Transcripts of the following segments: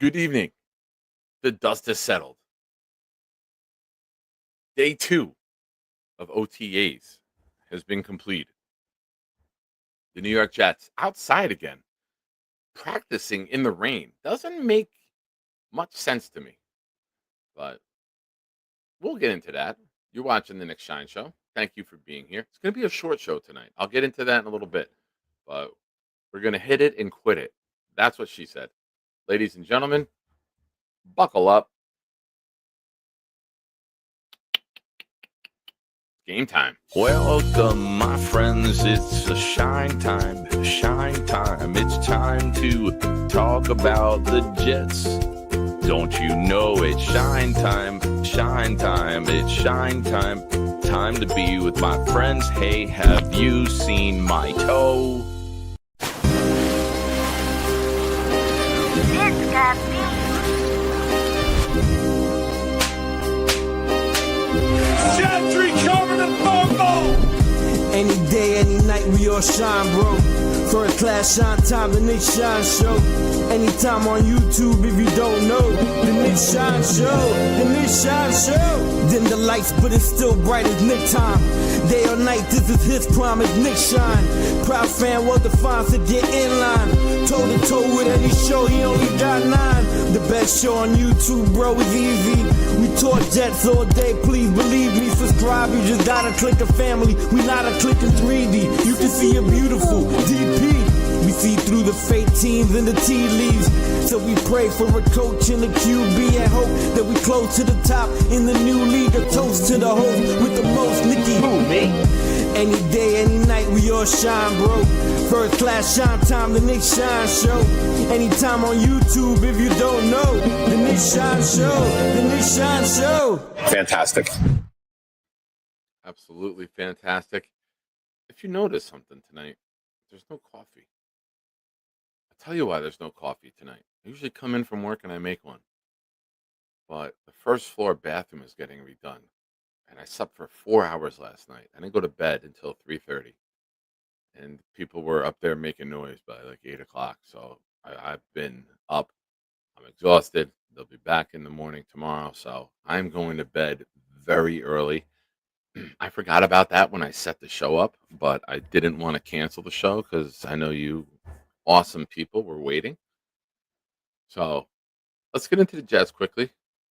Good evening. The dust has settled. Day two of OTAs has been completed. The New York Jets outside again, practicing in the rain. Doesn't make much sense to me, but we'll get into that. You're watching the Nick Shine Show. Thank you for being here. It's going to be a short show tonight. I'll get into that in a little bit, but we're going to hit it and quit it. That's what she said. Ladies and gentlemen, buckle up. Game time. Welcome, my friends. It's a shine time. Shine time. It's time to talk about the Jets. Don't you know it's shine time? Shine time. It's shine time. Time to be with my friends. Hey, have you seen my toe? It's got me. Gentry covered in purple. Any day, any night, we all shine, bro. First class shine time, the Nick Shine Show. Anytime on YouTube, if you don't know, the Nick Shine Show, the Nick Shine Show. Dim the lights, but it's still bright as Nick time. Day or night, this is his prime, it's Nick Shine. Proud fan, well defined to get in line. Toe to toe with any show, he only got 9. The best show on YouTube, bro, is easy. We talk Jets all day, please believe me. Subscribe, you just gotta click a family. We not a click in 3D. You can see a beautiful DP. We see through the fake teams and the tea leaves. So we pray for a coach and a QB and hope that we close to the top in the new league. A toast to the host with the most, Nicky. Who, me? Any day, any night, we all shine, bro. First class shine time, the Nick Shine Show. Anytime on YouTube, if you don't know, the Nick Shine Show, the Nick Shine Show. Fantastic. Absolutely fantastic. If you notice something tonight, there's no coffee. I'll tell you why there's no coffee tonight. I usually come in from work and I make one. But the first floor bathroom is getting redone. And I slept for 4 hours last night. I didn't go to bed until 3:30. And people were up there making noise by like 8 o'clock. So I've been up. I'm exhausted. They'll be back in the morning tomorrow. So I'm going to bed very early. I forgot about that when I set the show up, but I didn't want to cancel the show because I know you awesome people were waiting. So let's get into the Jets quickly.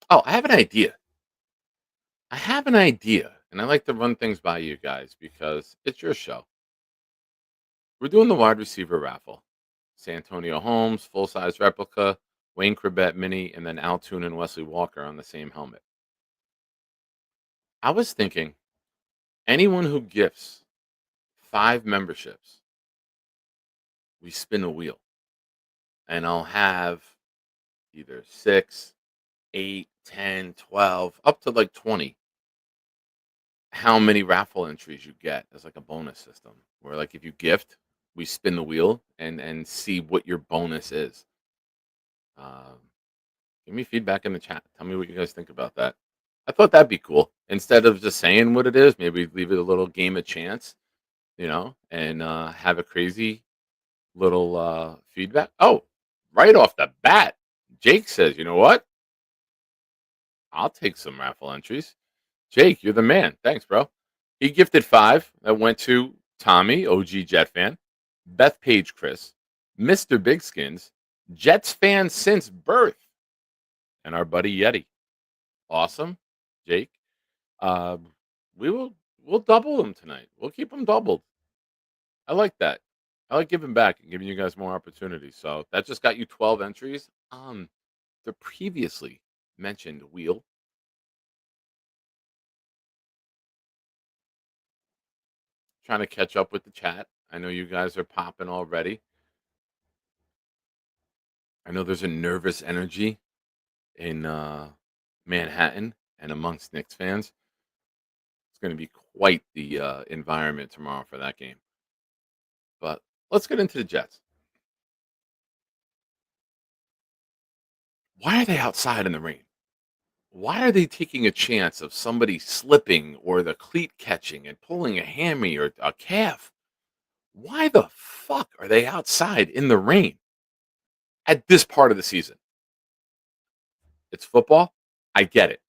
Oh, I have an idea. I have an idea, and I like to run things by you guys because it's your show. We're doing the wide receiver raffle. Santonio Holmes, full size replica, Wayne Corbett mini, and then Altoon and Wesley Walker on the same helmet. I was thinking anyone who gifts 5 memberships, we spin a wheel. And I'll have either 6, 8, 10, 12, up to like 20. How many raffle entries you get as like a bonus system where like if you gift, we spin the wheel and see what your bonus is. Um, Give me feedback in the chat. Tell me what you guys think about that. I thought that'd be cool. Instead of just saying what it is, maybe leave it a little game of chance, and have a crazy little feedback. Oh, right off the bat, Jake says, you know what? I'll take some raffle entries. Jake, you're the man. Thanks, bro. He gifted 5 that went to Tommy, OG Jet fan, Beth Page Chris, Mr. Big Skins, Jets fan since birth, and our buddy Yeti. Awesome, Jake. Uh, we'll double them tonight. We'll keep them doubled. I like that. I like giving back and giving you guys more opportunities. So that just got you 12 entries on the previously mentioned wheel. Trying to catch up with the chat. I know you guys are popping already. I know there's a nervous energy in Manhattan and amongst Knicks fans. It's going to be quite the environment tomorrow for that game. But let's get into the Jets. Why are they outside in the rain? Why are they taking a chance of somebody slipping or the cleat catching and pulling a hammy or a calf? Why the fuck are they outside in the rain at this part of the season? It's football. I get it.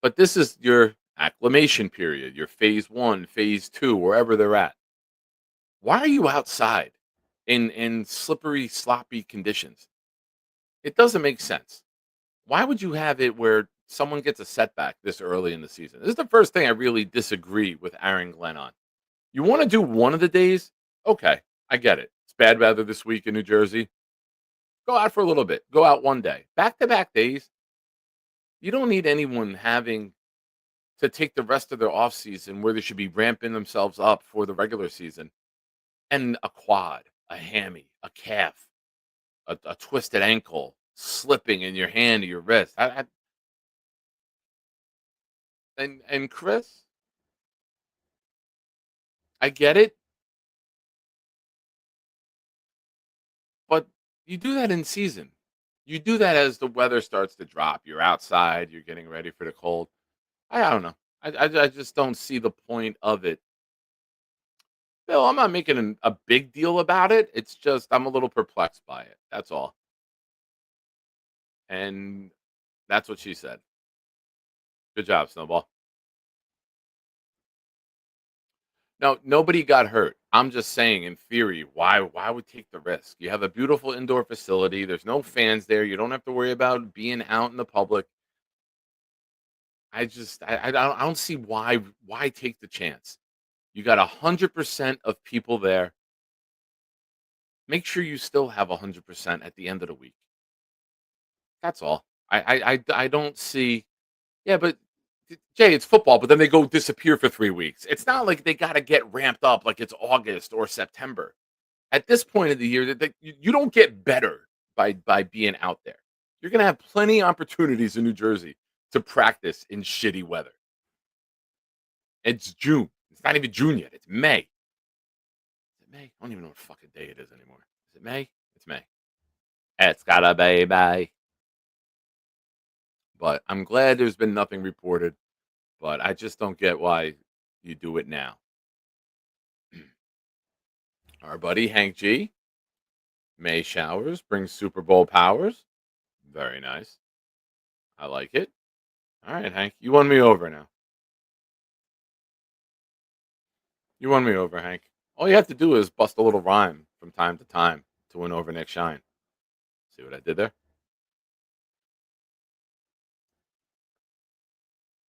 But this is your acclimation period, your phase 1, phase 2, wherever they're at. Why are you outside in slippery, sloppy conditions? It doesn't make sense. Why would you have it where someone gets a setback this early in the season? This is the first thing I really disagree with Aaron Glenn on. You want to do one of the days? Okay, I get it. It's bad weather this week in New Jersey. Go out for a little bit. Go out one day. Back to back days. You don't need anyone having to take the rest of their off season where they should be ramping themselves up for the regular season and a quad, a hammy, a calf, a twisted ankle, slipping in your hand or your wrist. And Chris, I get it, but you do that in season. You do that as the weather starts to drop. You're outside. You're getting ready for the cold. I don't know. I just don't see the point of it. Bill, I'm not making a big deal about it. It's just I'm a little perplexed by it. That's all. And that's what she said. Good job, Snowball. No, nobody got hurt. I'm just saying, in theory, why would take the risk? You have a beautiful indoor facility. There's no fans there. You don't have to worry about being out in the public. I don't see why take the chance. You got 100% of people there. Make sure you still have 100% at the end of the week. That's all. I don't see. Yeah, but Jay, it's football. But then they go disappear for 3 weeks. It's not like they got to get ramped up like it's August or September. At this point of the year, that you don't get better by being out there. You're gonna have plenty of opportunities in New Jersey to practice in shitty weather. It's June. It's not even June yet. It's May. Is it May? I don't even know what fucking day it is anymore. Is it May? It's May. It's gotta be May. But I'm glad there's been nothing reported. But I just don't get why you do it now. Our buddy Hank G. May showers brings Super Bowl powers. Very nice. I like it. All right, Hank. You won me over now. You won me over, Hank. All you have to do is bust a little rhyme from time to time to win over Nick Shine. See what I did there?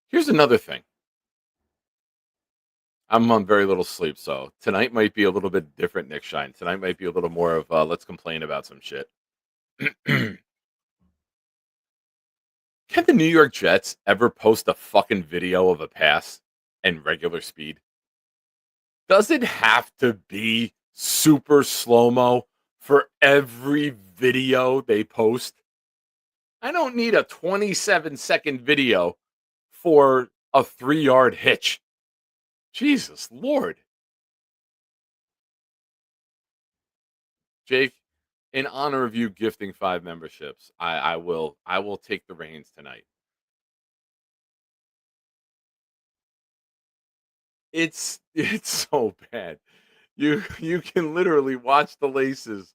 Here's another thing. I'm on very little sleep, so tonight might be a little bit different, Nick Shine. Tonight might be a little more of let's complain about some shit. Can the New York Jets ever post a fucking video of a pass and regular speed? Does it have to be super slow mo for every video they post? I don't need a 27-second video for a 3-yard hitch. Jesus Lord. Jake, in honor of you gifting 5 memberships, I will take the reins tonight. It's so bad. You can literally watch the laces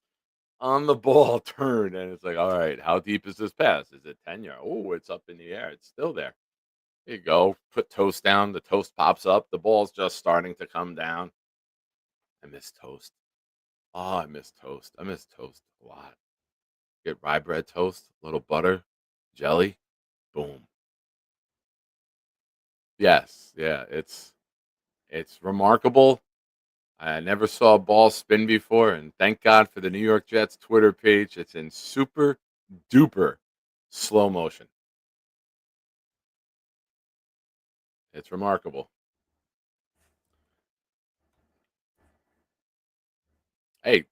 on the ball turn, and it's like, all right, how deep is this pass? Is it 10 yard? Oh, it's up in the air. It's still there. There you go. Put toast down. The toast pops up. The ball's just starting to come down. I miss toast. Oh, I miss toast. I miss toast a lot. Get rye bread toast, a little butter, jelly, boom. Yes, yeah, it's remarkable. I never saw a ball spin before, and thank God for the New York Jets Twitter page. It's in super duper slow motion. It's remarkable. Hey,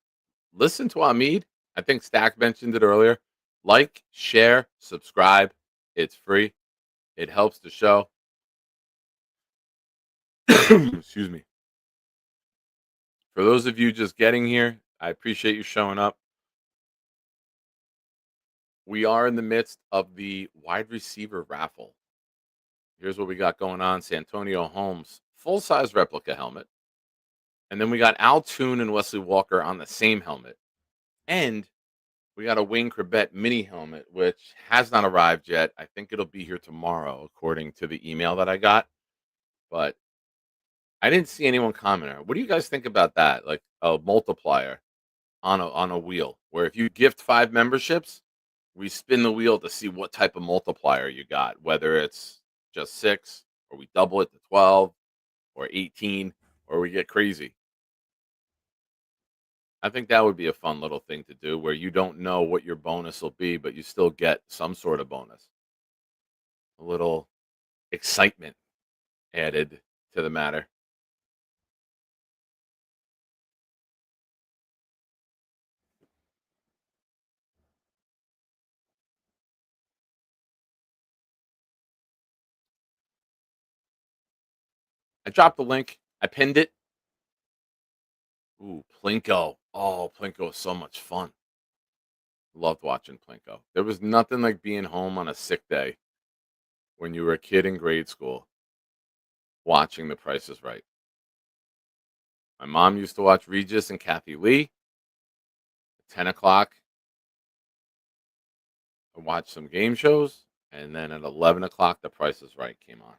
listen to Hamid. I think Stack mentioned it earlier. Like, share, subscribe. It's free. It helps the show. Excuse me. For those of you just getting here, I appreciate you showing up. We are in the midst of the wide receiver raffle. Here's what we got going on. Santonio Holmes, full-size replica helmet. And then we got Al Toon and Wesley Walker on the same helmet. And We got a Wayne Corbett mini helmet, which has not arrived yet. I think it'll be here tomorrow, according to the email that I got. But I didn't see anyone comment on it. What do you guys think about that? Like a multiplier on a wheel, where if you gift 5 memberships, we spin the wheel to see what type of multiplier you got, whether it's just 6, or we double it to 12, or 18, or we get crazy. I think that would be a fun little thing to do where you don't know what your bonus will be, but you still get some sort of bonus. A little excitement added to the matter. I dropped the link. I pinned it. Ooh, Plinko. Oh, Plinko is so much fun. Loved watching Plinko. There was nothing like being home on a sick day when you were a kid in grade school watching The Price is Right. My mom used to watch Regis and Kathy Lee. 10 o'clock, I watched some game shows. And then at 11 o'clock, The Price is Right came on.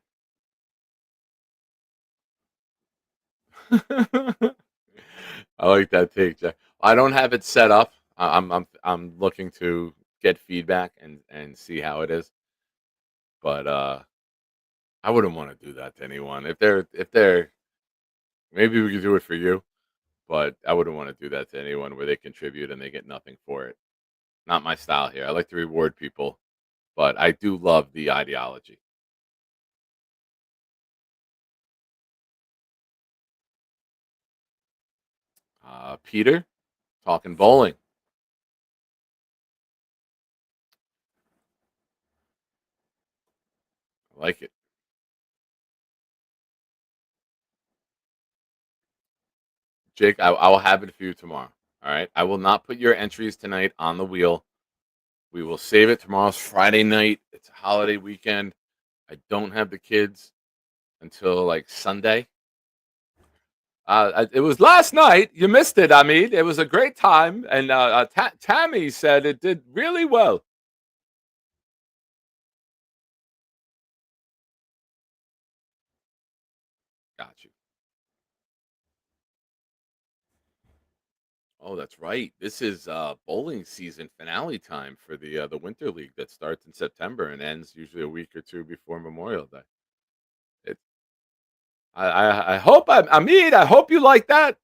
I like that take, Jack. I don't have it set up. I'm looking to get feedback and see how it is. But I wouldn't want to do that to anyone. If they're maybe we could do it for you, but I wouldn't want to do that to anyone where they contribute and they get nothing for it. Not my style here. I like to reward people, but I do love the ideology. Peter, talking bowling. I like it. Jake, I will have it for you tomorrow. All right. I will not put your entries tonight on the wheel. We will save it. Tomorrow's Friday night. It's a holiday weekend. I don't have the kids until like Sunday. It was last night. You missed it. I mean, it was a great time. And Tammy said it did really well. Got you. Oh, that's right. This is bowling season finale time for the winter league that starts in September and ends usually a week or two before Memorial Day. It, I hope I mean I hope you like that.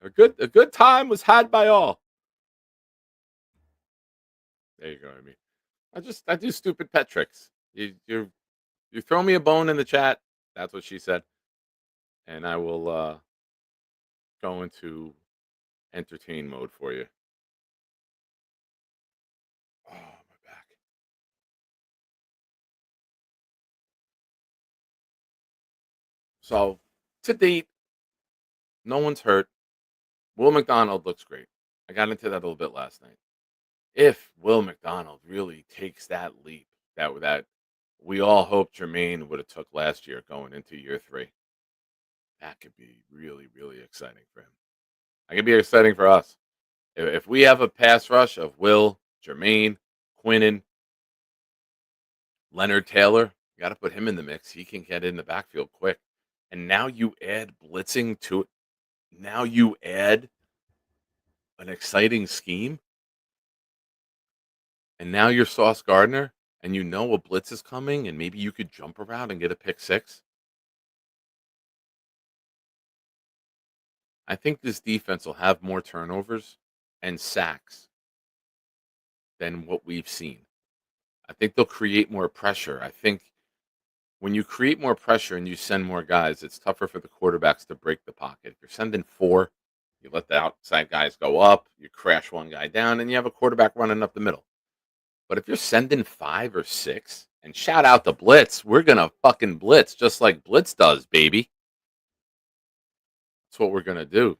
A good time was had by all. There you go. I mean, I do stupid pet tricks. You throw me a bone in the chat. That's what she said, and I will go into entertain mode for you. Oh, my back. So to date, no one's hurt. Will McDonald looks great. I got into that a little bit last night. If Will McDonald really takes that leap that we all hoped Jermaine would have took last year going into year 3, that could be really, really exciting for him. That could be exciting for us. If we have a pass rush of Will, Jermaine, Quinnen, Leonard Taylor, you got to put him in the mix. He can get in the backfield quick. And now you add blitzing to it. Now you add an exciting scheme. And now you're Sauce Gardner and you know a blitz is coming and maybe you could jump around and get a pick 6. I think this defense will have more turnovers and sacks than what we've seen. I think they'll create more pressure. I think when you create more pressure and you send more guys, it's tougher for the quarterbacks to break the pocket. If you're sending 4, you let the outside guys go up, you crash one guy down, and you have a quarterback running up the middle. But if you're sending 5 or 6, and shout out to Blitz, we're going to fucking blitz just like Blitz does, baby. That's what we're going to do.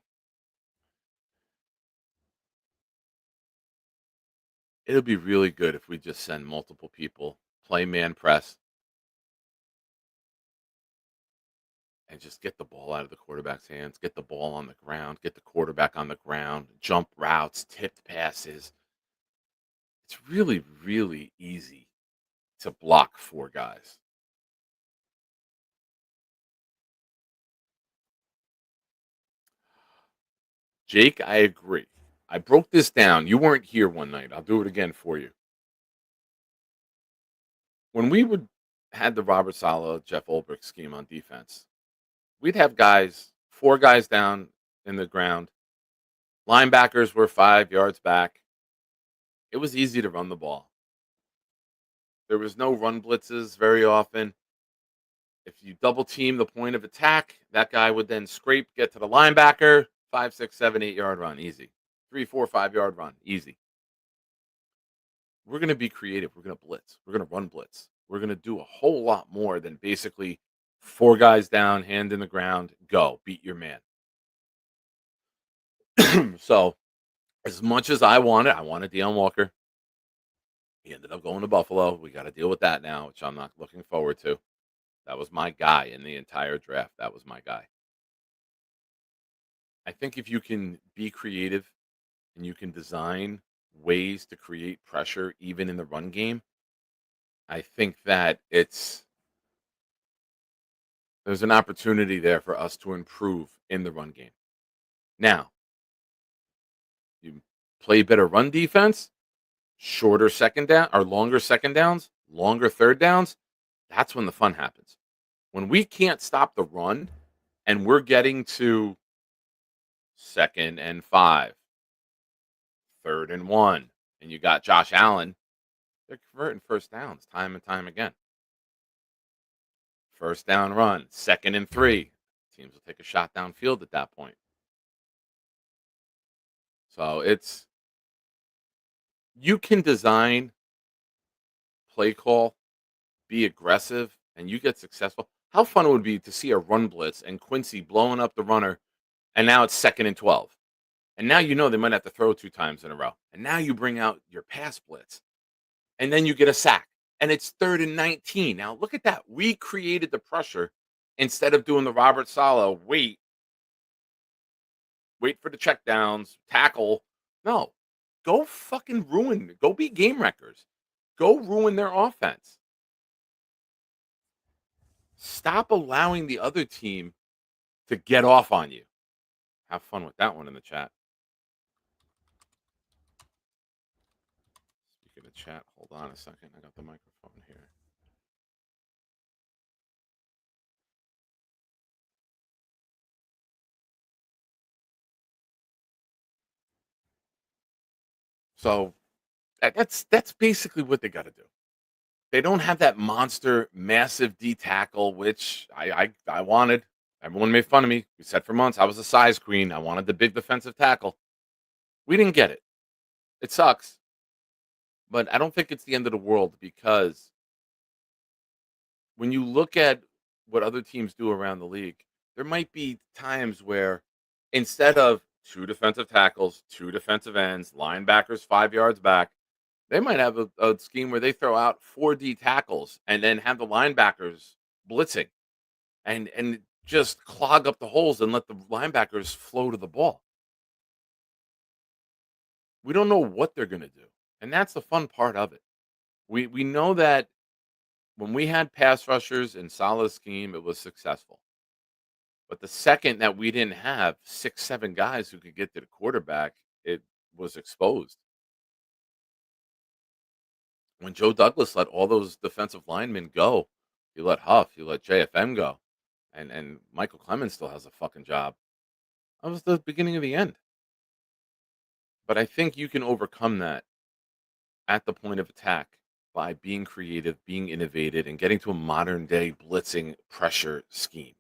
It'll be really good if we just send multiple people, play man press. and just get the ball out of the quarterback's hands, get the ball on the ground, get the quarterback on the ground, jump routes, tipped passes. It's really, really easy to block 4 guys. Jake, I agree. I broke this down. You weren't here one night. I'll do it again for you. When we would had the Robert Saleh, Jeff Ulbrich scheme on defense, we'd have guys, 4 guys down in the ground. Linebackers were 5 yards back. It was easy to run the ball. There was no run blitzes very often. If you double team the point of attack, that guy would then scrape, get to the linebacker, 5, 6, 7, 8 yard run, easy. 3, 4, 5 yard run, easy. We're going to be creative. We're going to blitz. We're going to run blitz. We're going to do a whole lot more than basically 4 guys down, hand in the ground, go, beat your man. So, as much as I wanted Deion Walker. He ended up going to Buffalo. We got to deal with that now, which I'm not looking forward to. That was my guy in the entire draft. That was my guy. I think if you can be creative and you can design ways to create pressure even in the run game, I think that there's an opportunity there for us to improve in the run game. Now, you play better run defense, shorter second down or longer second downs, longer third downs, that's when the fun happens. When we can't stop the run and we're getting to 2nd and 5, 3rd and 1, and you got Josh Allen, they're converting first downs time and time again. First down run, 2nd and 3. Teams will take a shot downfield at that point. So you can design play call, be aggressive, and you get successful. How fun it would be to see a run blitz and Quincy blowing up the runner, and now it's 2nd and 12. And now you know they might have to throw 2 times in a row. And now you bring out your pass blitz. And then you get a sack. And it's 3rd and 19. Now look at that. We created the pressure instead of doing the Robert Saleh, wait for the check downs, tackle. No. Go fucking ruin. Go be game wreckers. Go ruin their offense. Stop allowing the other team to get off on you. Have fun with that one in the chat. Speaking of chat, hold on a second. I got the microphone here. So that's basically what they got to do. They don't have that monster, massive D tackle, which I wanted. Everyone made fun of me. We said for months I was a size queen. I wanted the big defensive tackle. We didn't get it. It sucks. But I don't think it's the end of the world because when you look at what other teams do around the league, there might be times where instead of 2 defensive tackles, 2 defensive ends, linebackers 5 yards back, they might have a scheme where they throw out 4 D tackles and then have the linebackers blitzing and just clog up the holes and let the linebackers flow to the ball. We don't know what they're going to do. And that's the fun part of it. We know that when we had pass rushers in Saleh's scheme, it was successful. But the second that we didn't have 6, 7 guys who could get to the quarterback, it was exposed. When Joe Douglas let all those defensive linemen go, he let Huff, he let JFM go, and Michael Clemens still has a fucking job. That was the beginning of the end. But I think you can overcome that at the point of attack by being creative, being innovative, and getting to a modern day blitzing pressure scheme.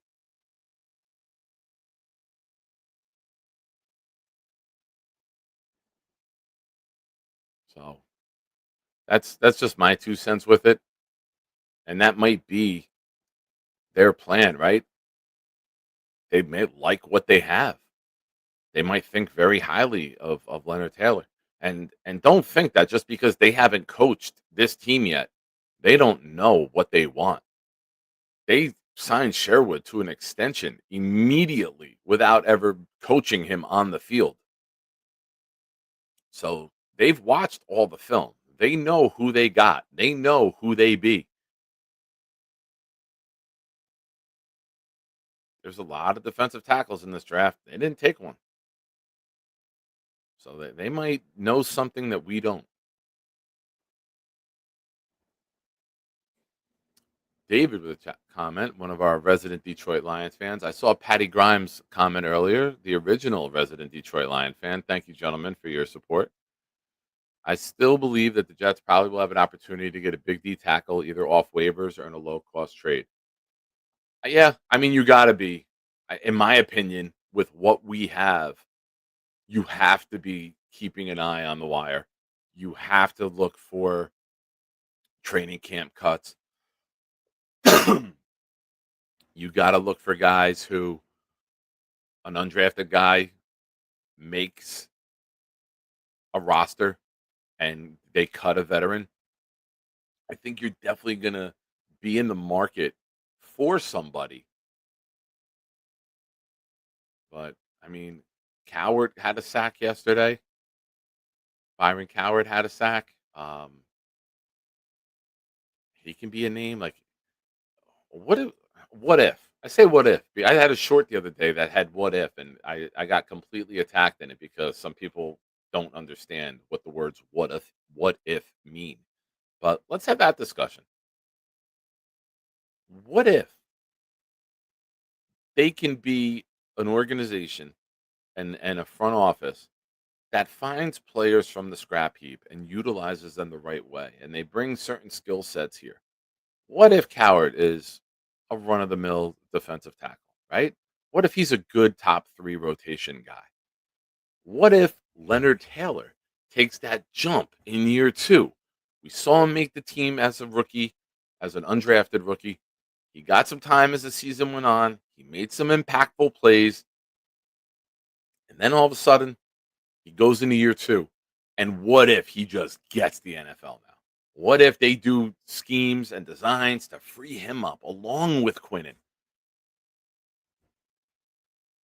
So that's just my 2 cents with it. And that might be their plan, right? They may like what they have. They might think very highly of Leonard Taylor. And don't think that just because they haven't coached this team yet, they don't know what they want. They signed Sherwood to an extension immediately without ever coaching him on the field. So they've watched all the film. They know who they got. They know who they be. There's a lot of defensive tackles in this draft. They didn't take one. So they might know something that we don't. David with a comment, one of our resident Detroit Lions fans. I saw Patty Grimes comment earlier, the original resident Detroit Lion fan. Thank you, gentlemen, for your support. I still believe that the Jets probably will have an opportunity to get a big D tackle either off waivers or in a low cost trade. Yeah, I mean, you got to be, in my opinion, with what we have, you have to be keeping an eye on the wire. You have to look for training camp cuts. You got to look for guys who an undrafted guy makes a roster and they cut a veteran. I think you're definitely going to be in the market for somebody. But I mean, Coward had a sack yesterday. Byron Coward had a sack. He can be a name like what if what if? I say what if. I had a short the other day that had what if and I got completely attacked in it because some people don't understand what the words what if mean. But let's have that discussion. What if they can be an organization and a front office that finds players from the scrap heap and utilizes them the right way and they bring certain skill sets here? What if Coward is a run of the mill defensive tackle, right? What if he's a good top 3 rotation guy? What if Leonard Taylor takes that jump in year 2? We saw him make the team as a rookie, as an undrafted rookie. He got some time as the season went on. He made some impactful plays. And then all of a sudden, he goes into year 2. And what if he just gets the NFL now? What if they do schemes and designs to free him up along with Quinnen?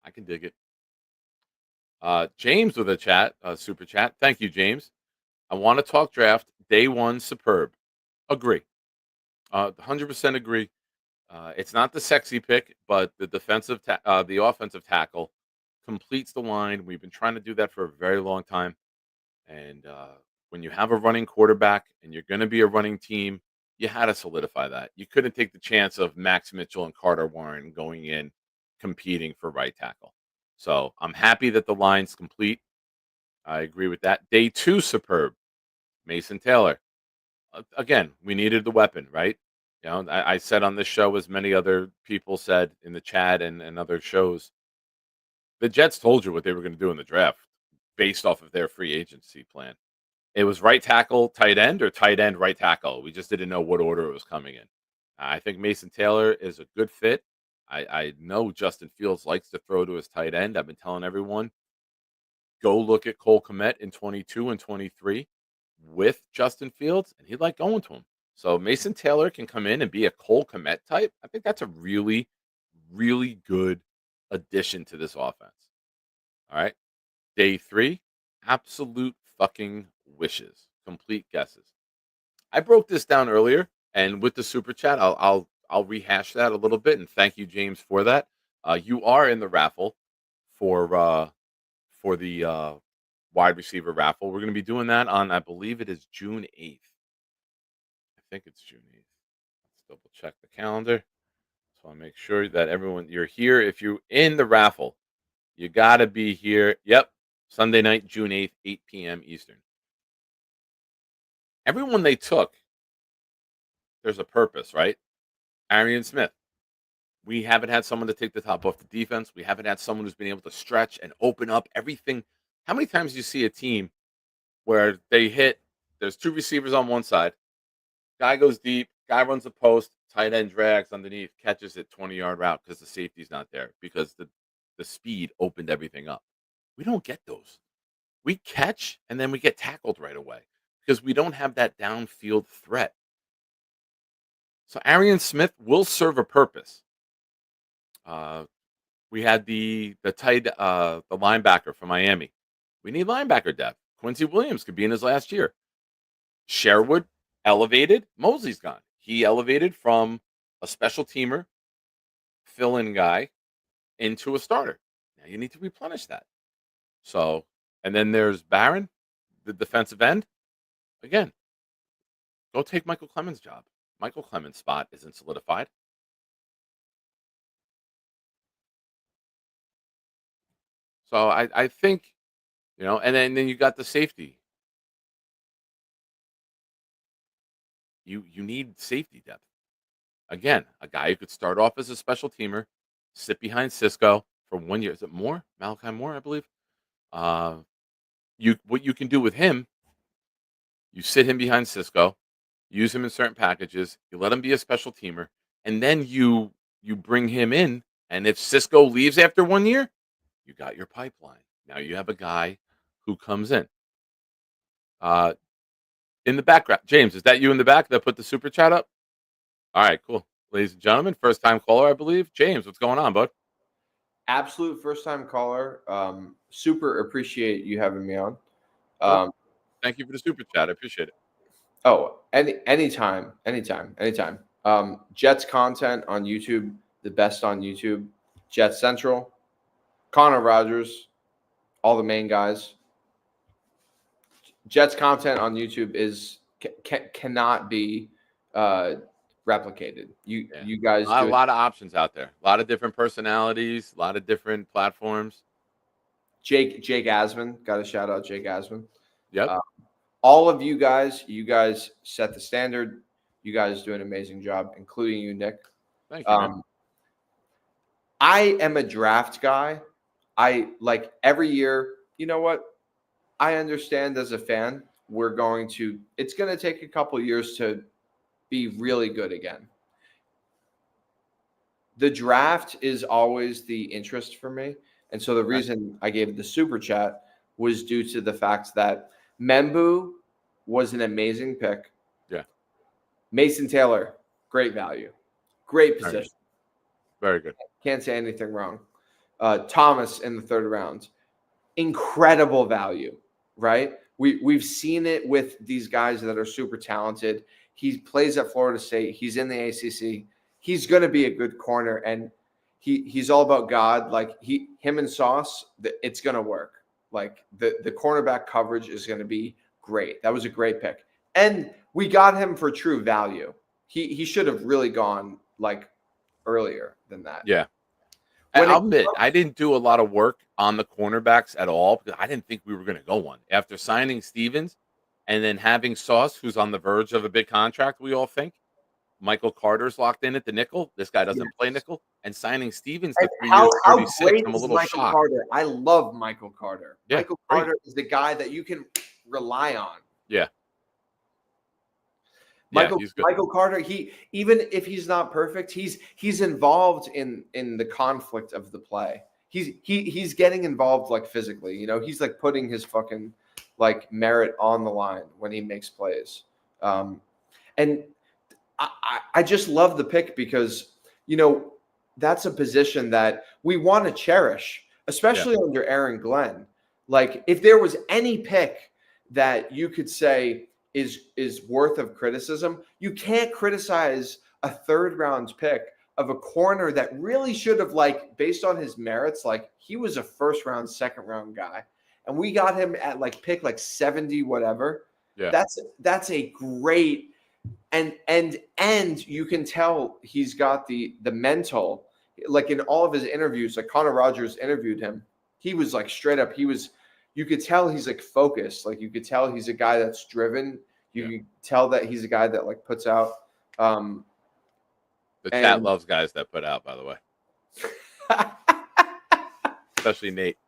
I can dig it. James with a super chat. Thank you, James. I want to talk draft. Day 1, superb. Agree. 100% agree. It's not the sexy pick, but the offensive tackle completes the line. We've been trying to do that for a very long time. And when you have a running quarterback and you're going to be a running team, you had to solidify that. You couldn't take the chance of Max Mitchell and Carter Warren going in competing for right tackle. So I'm happy that the line's complete. I agree with that. Day 2, superb. Mason Taylor. Again, we needed the weapon, right? You know, I said on this show, as many other people said in the chat and other shows, the Jets told you what they were going to do in the draft based off of their free agency plan. It was right tackle, tight end, or tight end, right tackle. We just didn't know what order it was coming in. I think Mason Taylor is a good fit. I know Justin Fields likes to throw to his tight end. I've been telling everyone, go look at Cole Kmet in 22 and 23 with Justin Fields, and he'd like going to him. So Mason Taylor can come in and be a Cole Kmet type. I think that's a really, really good addition to this offense. All right. Day 3, absolute fucking wishes, complete guesses. I broke this down earlier, and with the super chat, I'll rehash that a little bit. And thank you, James, for that. You are in the raffle for the wide receiver raffle. We're going to be doing that on, I believe it is June 8th. I think it's June 8th. Let's double check the calendar. So I make sure that you're here. If you're in the raffle, you got to be here. Yep. Sunday night, June 8th, 8 p.m. Eastern. Everyone they took, there's a purpose, right? Arian Smith. We haven't had someone to take the top off the defense. We haven't had someone who's been able to stretch and open up everything. How many times do you see a team where there's 2 receivers on one side, guy goes deep, guy runs the post, tight end drags underneath, catches it 20-yard route because the safety's not there, because the speed opened everything up. We don't get those. We catch and then we get tackled right away because we don't have that downfield threat. So Arian Smith will serve a purpose. Uh, we had the linebacker from Miami. We need linebacker depth. Quincy Williams could be in his last year. Sherwood elevated. Mosley's gone. He elevated from a special teamer, fill-in guy, into a starter. Now you need to replenish that. So, and then there's Barron, the defensive end. Again, go take Michael Clemens' job. Michael Clemens' spot isn't solidified. So I think, and then you got the safety. You need safety depth. Again, a guy who could start off as a special teamer, sit behind Cisco for 1 year. Is it Moore? Malachi Moore, I believe. Uh, what you can do with him, you sit him behind Cisco, use him in certain packages, you let him be a special teamer, and then you bring him in. And if Cisco leaves after 1 year, you got your pipeline. Now you have a guy who comes in. In the background, James, is that you in the back that put the super chat up? All right, cool. Ladies and gentlemen, first time caller, I believe. James, what's going on, bud? Absolute first time caller. Super appreciate you having me on. Thank you for the super chat. I appreciate it. Oh, anytime. Jets content on YouTube, the best on YouTube. Jets Central, Connor Rogers, all the main guys. Jets content on YouTube cannot be replicated. You guys a lot of options out there. A lot of different personalities, a lot of different platforms. Jake Asman, got to shout out Jake Asman. Yep. All of you guys set the standard. You guys do an amazing job, including you, Nick. Thank you. Man. I am a draft guy. I like every year. You know what? I understand as a fan, it's going to take a couple years to be really good again. The draft is always the interest for me. And so the reason I gave the super chat was due to the fact that Membu was an amazing pick. Yeah. Mason Taylor, great value. Great position. Very good. Can't say anything wrong. Thomas in the third round. Incredible value, right? We've seen it with these guys that are super talented. He plays at Florida State. He's in the ACC. He's going to be a good corner, and he's all about God. Like him and Sauce, it's going to work. Like the cornerback coverage is going to be great. That was a great pick, and we got him for true value. He should have really gone like earlier than that. Yeah. I'll admit, I didn't do a lot of work on the cornerbacks at all because I didn't think we were going to go one. After signing Stevens and then having Sauce, who's on the verge of a big contract, we all think. Michael Carter's locked in at the nickel. This guy doesn't play nickel. And signing Stevens to 3 years, 36, I'm a little Michael shocked. Carter? I love Michael Carter. Yeah, Michael Carter is the guy that you can rely on. Yeah. Michael Carter, even if he's not perfect, he's involved in the conflict of the play. He's getting involved like physically, he's like putting his fucking like merit on the line when he makes plays. And I just love the pick because that's a position that we want to cherish, especially under Aaron Glenn. Like if there was any pick that you could say is worth of criticism, you can't criticize a third round pick of a corner that really should have, like, based on his merits, like he was a first round, second round guy, and we got him at like pick like 70 whatever. Yeah, that's a great and you can tell he's got the mental, like in all of his interviews, like Connor Rogers interviewed him, he was like straight up, you could tell he's like focused. Like you could tell he's a guy that's driven. You could tell that he's a guy that like puts out. The chat loves guys that put out, by the way. Especially Nate.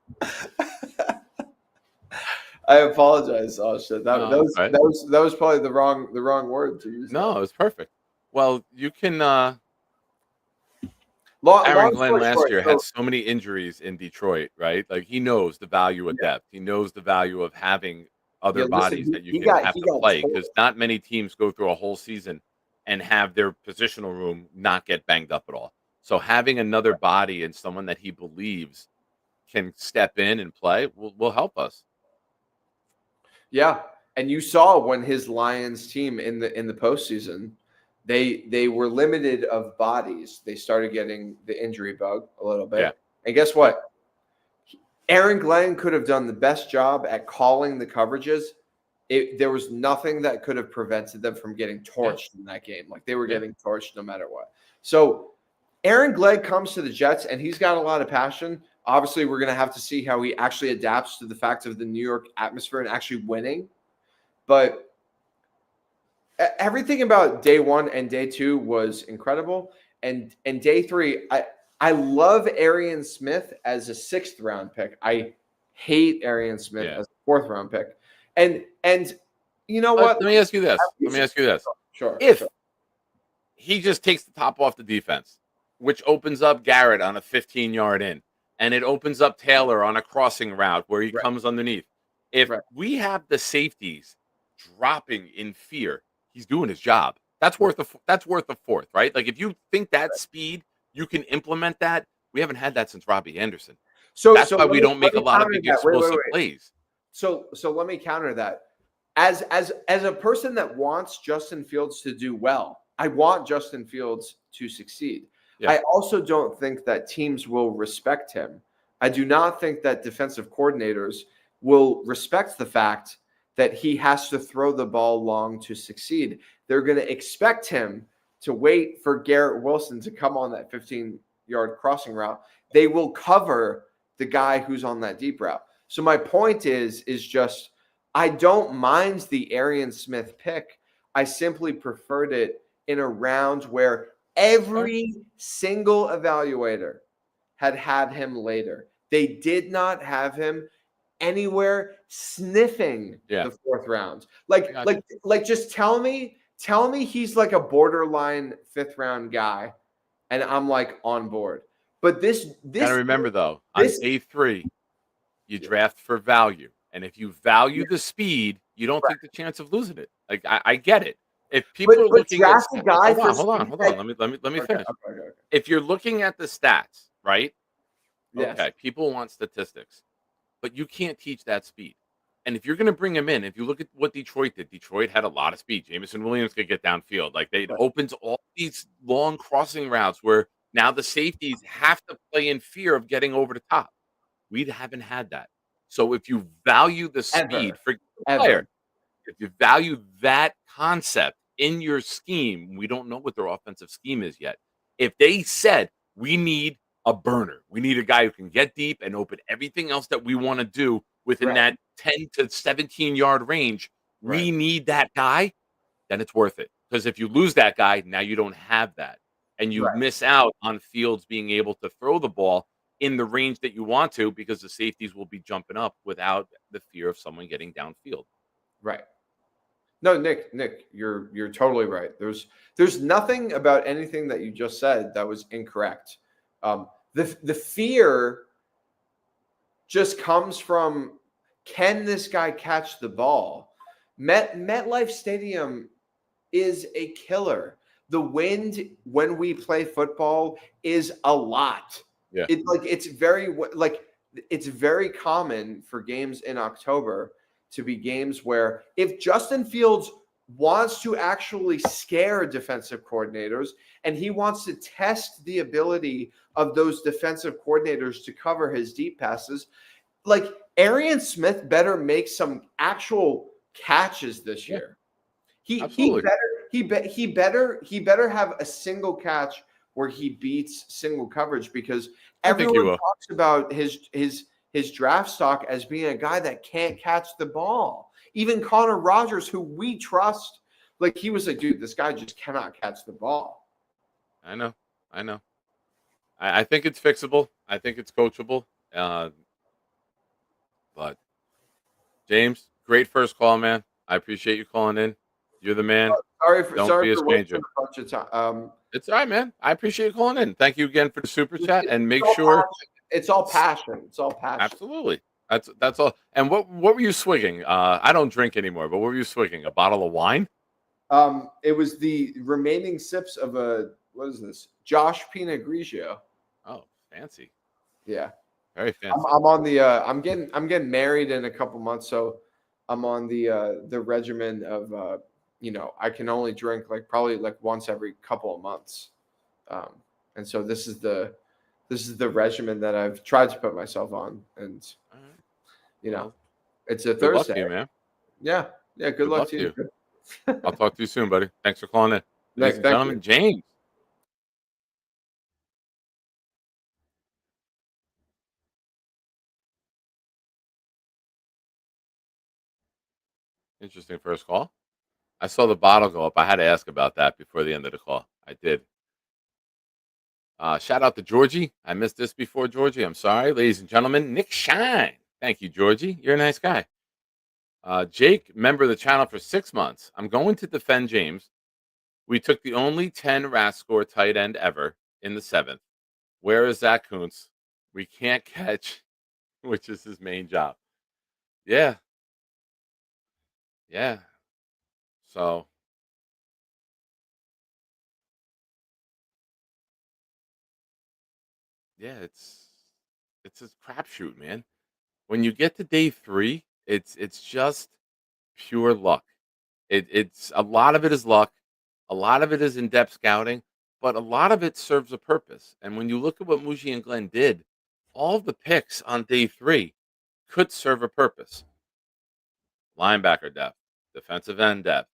I apologize. Oh shit. That was probably the wrong word to use. No, it was perfect. Well, you can Aaron Glenn last year had so many injuries in Detroit, right? Like he knows the value of depth. He knows the value of having other bodies that you can have to play, because not many teams go through a whole season and have their positional room not get banged up at all. So having another body and someone that he believes can step in and play will help us. Yeah, and you saw when his Lions team in the postseason, they were limited of bodies. They started getting the injury bug a little bit. Yeah. And guess what? Aaron Glenn could have done the best job at calling the coverages. There was nothing that could have prevented them from getting torched in that game. Like they were getting torched no matter what. So Aaron Glenn comes to the Jets and he's got a lot of passion. Obviously, we're going to have to see how he actually adapts to the fact of the New York atmosphere and actually winning. But everything about day one and day two was incredible. And day three, I love Arian Smith as a 6th round pick. I hate Arian Smith as a 4th round pick. And you know what? Let me ask you this. Sure. If he just takes the top off the defense, which opens up Garrett on a 15-yard in, and it opens up Taylor on a crossing route where he comes underneath. If we have the safeties dropping in fear, he's doing his job. That's worth a 4th, right? Like if you think that speed, you can implement that. We haven't had that since Robbie Anderson. So that's why we don't make a lot of big explosive plays. So let me counter that. As a person that wants Justin Fields to do well, I want Justin Fields to succeed. Yeah. I also don't think that teams will respect him. I do not think that defensive coordinators will respect the fact that he has to throw the ball long to succeed. They're going to expect him to wait for Garrett Wilson to come on that 15-yard crossing route. They will cover the guy who's on that deep route. So my point is just I don't mind the Arian Smith pick. I simply preferred it in a round where every single evaluator had him later. They did not have him anywhere sniffing the 4th round. Like just tell me he's like a borderline 5th round guy and I'm like on board. But this gotta remember though, on day 3, you draft for value. And if you value the speed, you don't take the chance of losing it. Like I get it. If people are looking at hold on. Let me finish. Okay. If you're looking at the stats, right? Yes. Okay, people want statistics, but you can't teach that speed. And if you're going to bring him in, if you look at what Detroit did, Detroit had a lot of speed. Jameson Williams could get downfield. Like it opens all these long crossing routes where now the safeties have to play in fear of getting over the top. We haven't had that. So if you value the speed for the player, if you value that concept in your scheme, we don't know what their offensive scheme is yet. If they said we need a burner, we need a guy who can get deep and open everything else that we want to do within that 10 to 17-yard range, we need that guy, then it's worth it. Because if you lose that guy, now you don't have that. And you miss out on Fields being able to throw the ball in the range that you want to because the safeties will be jumping up without the fear of someone getting downfield. Right. No, Nick, you're totally right. There's nothing about anything that you just said that was incorrect. The fear just comes from, can this guy catch the ball? MetLife Stadium is a killer. The wind when we play football is a lot. Yeah. It's very common for games in October to be games where if Justin Fields wants to actually scare defensive coordinators and he wants to test the ability of those defensive coordinators to cover his deep passes, like Arian Smith better make some actual catches this year. He better have a single catch where he beats single coverage because everyone talks about his draft stock as being a guy that can't catch the ball. Even Connor Rogers, who we trust, like he was like, dude, this guy just cannot catch the ball. I know. I think it's fixable. I think it's coachable. But James, great first call, man. I appreciate you calling in. You're the man. Don't be a stranger. It's all right, man. I appreciate you calling in. Thank you again for the super chat. And make sure it's all passion. It's all passion. Absolutely. That's all. And what were you swigging? I don't drink anymore, but what were you swigging? A bottle of wine? It was the remaining sips of a what is this? Josh Pinot Grigio. Oh, fancy. Yeah. Very fancy. I'm on the I'm getting married in a couple months, so I'm on the regimen of I can only drink like probably like once every couple of months. And so this is the regimen that I've tried to put myself on, and All right. you know Well, it's a good luck Thursday. to you, man. Yeah, yeah. Good Good luck luck to to you. you. I'll talk to you soon, buddy. Thanks for calling in. Ladies and Thank you. gentlemen, James. Interesting first call. I saw the bottle go up. I had to ask about that before the end of the call. I did. Shout out to Georgie. I missed this before, Georgie. I'm sorry. Ladies and gentlemen, Nick Shine. Thank you, Georgie. You're a nice guy. Jake, member of the channel for 6 months. I'm going to defend James. We took the only 10 RAS score tight end ever in the 7th. Where is Zach Kuntz? We can't catch, which is his main job. Yeah. Yeah. So, yeah, it's a crapshoot, man. When you get to day 3, it's just pure luck. It's a lot of it is luck, a lot of it is in-depth scouting, but a lot of it serves a purpose. And when you look at what Muji and Glenn did, all of the picks on day 3 could serve a purpose. Linebacker depth, defensive end depth,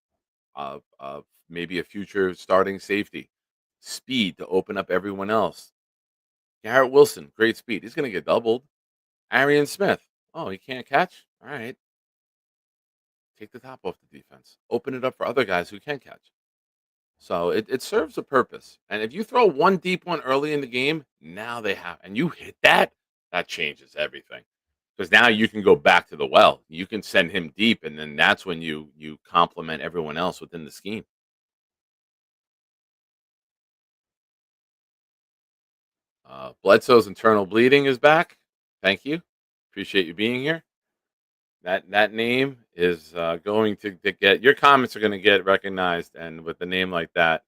maybe a future starting safety, speed to open up everyone else. Garrett Wilson, great speed. He's going to get doubled. Arian Smith, oh, he can't catch? All right. Take the top off the defense. Open it up for other guys who can catch. So it serves a purpose. And if you throw one deep one early in the game, now they have, and you hit that, that changes everything. Because now you can go back to the well. You can send him deep, and then that's when you complement everyone else within the scheme. Bledsoe's internal bleeding is back. Thank you. Appreciate you being here. That name is going to get your comments are going to get recognized, and with a name like that,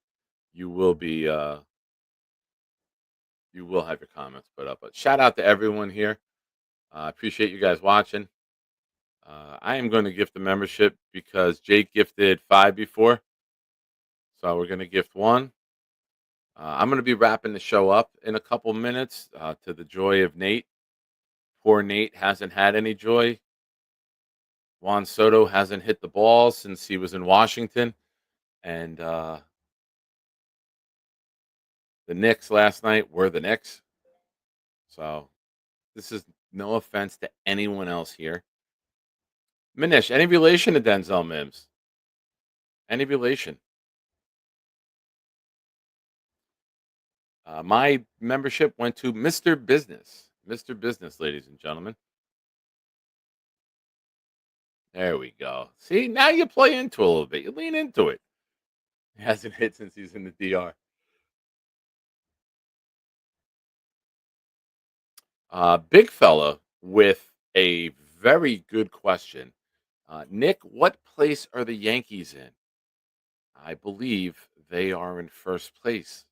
you will be you will have your comments put up. But shout out to everyone here. I appreciate you guys watching. I am going to gift the membership because Jake gifted 5 before, so we're going to gift 1. I'm going to be wrapping the show up in a couple minutes to the joy of Nate. Poor Nate hasn't had any joy. Juan Soto hasn't hit the ball since he was in Washington. And the Knicks last night were the Knicks. So this is no offense to anyone else here. Manish, any relation to Denzel Mims? Any relation? My membership went to Mr. Business. Mr. Business, ladies and gentlemen. There we go. See, now you play into it a little bit. You lean into it. He hasn't hit since he's in the DR. Big fella with a very good question. Nick, what place are the Yankees in? I believe they are in first place.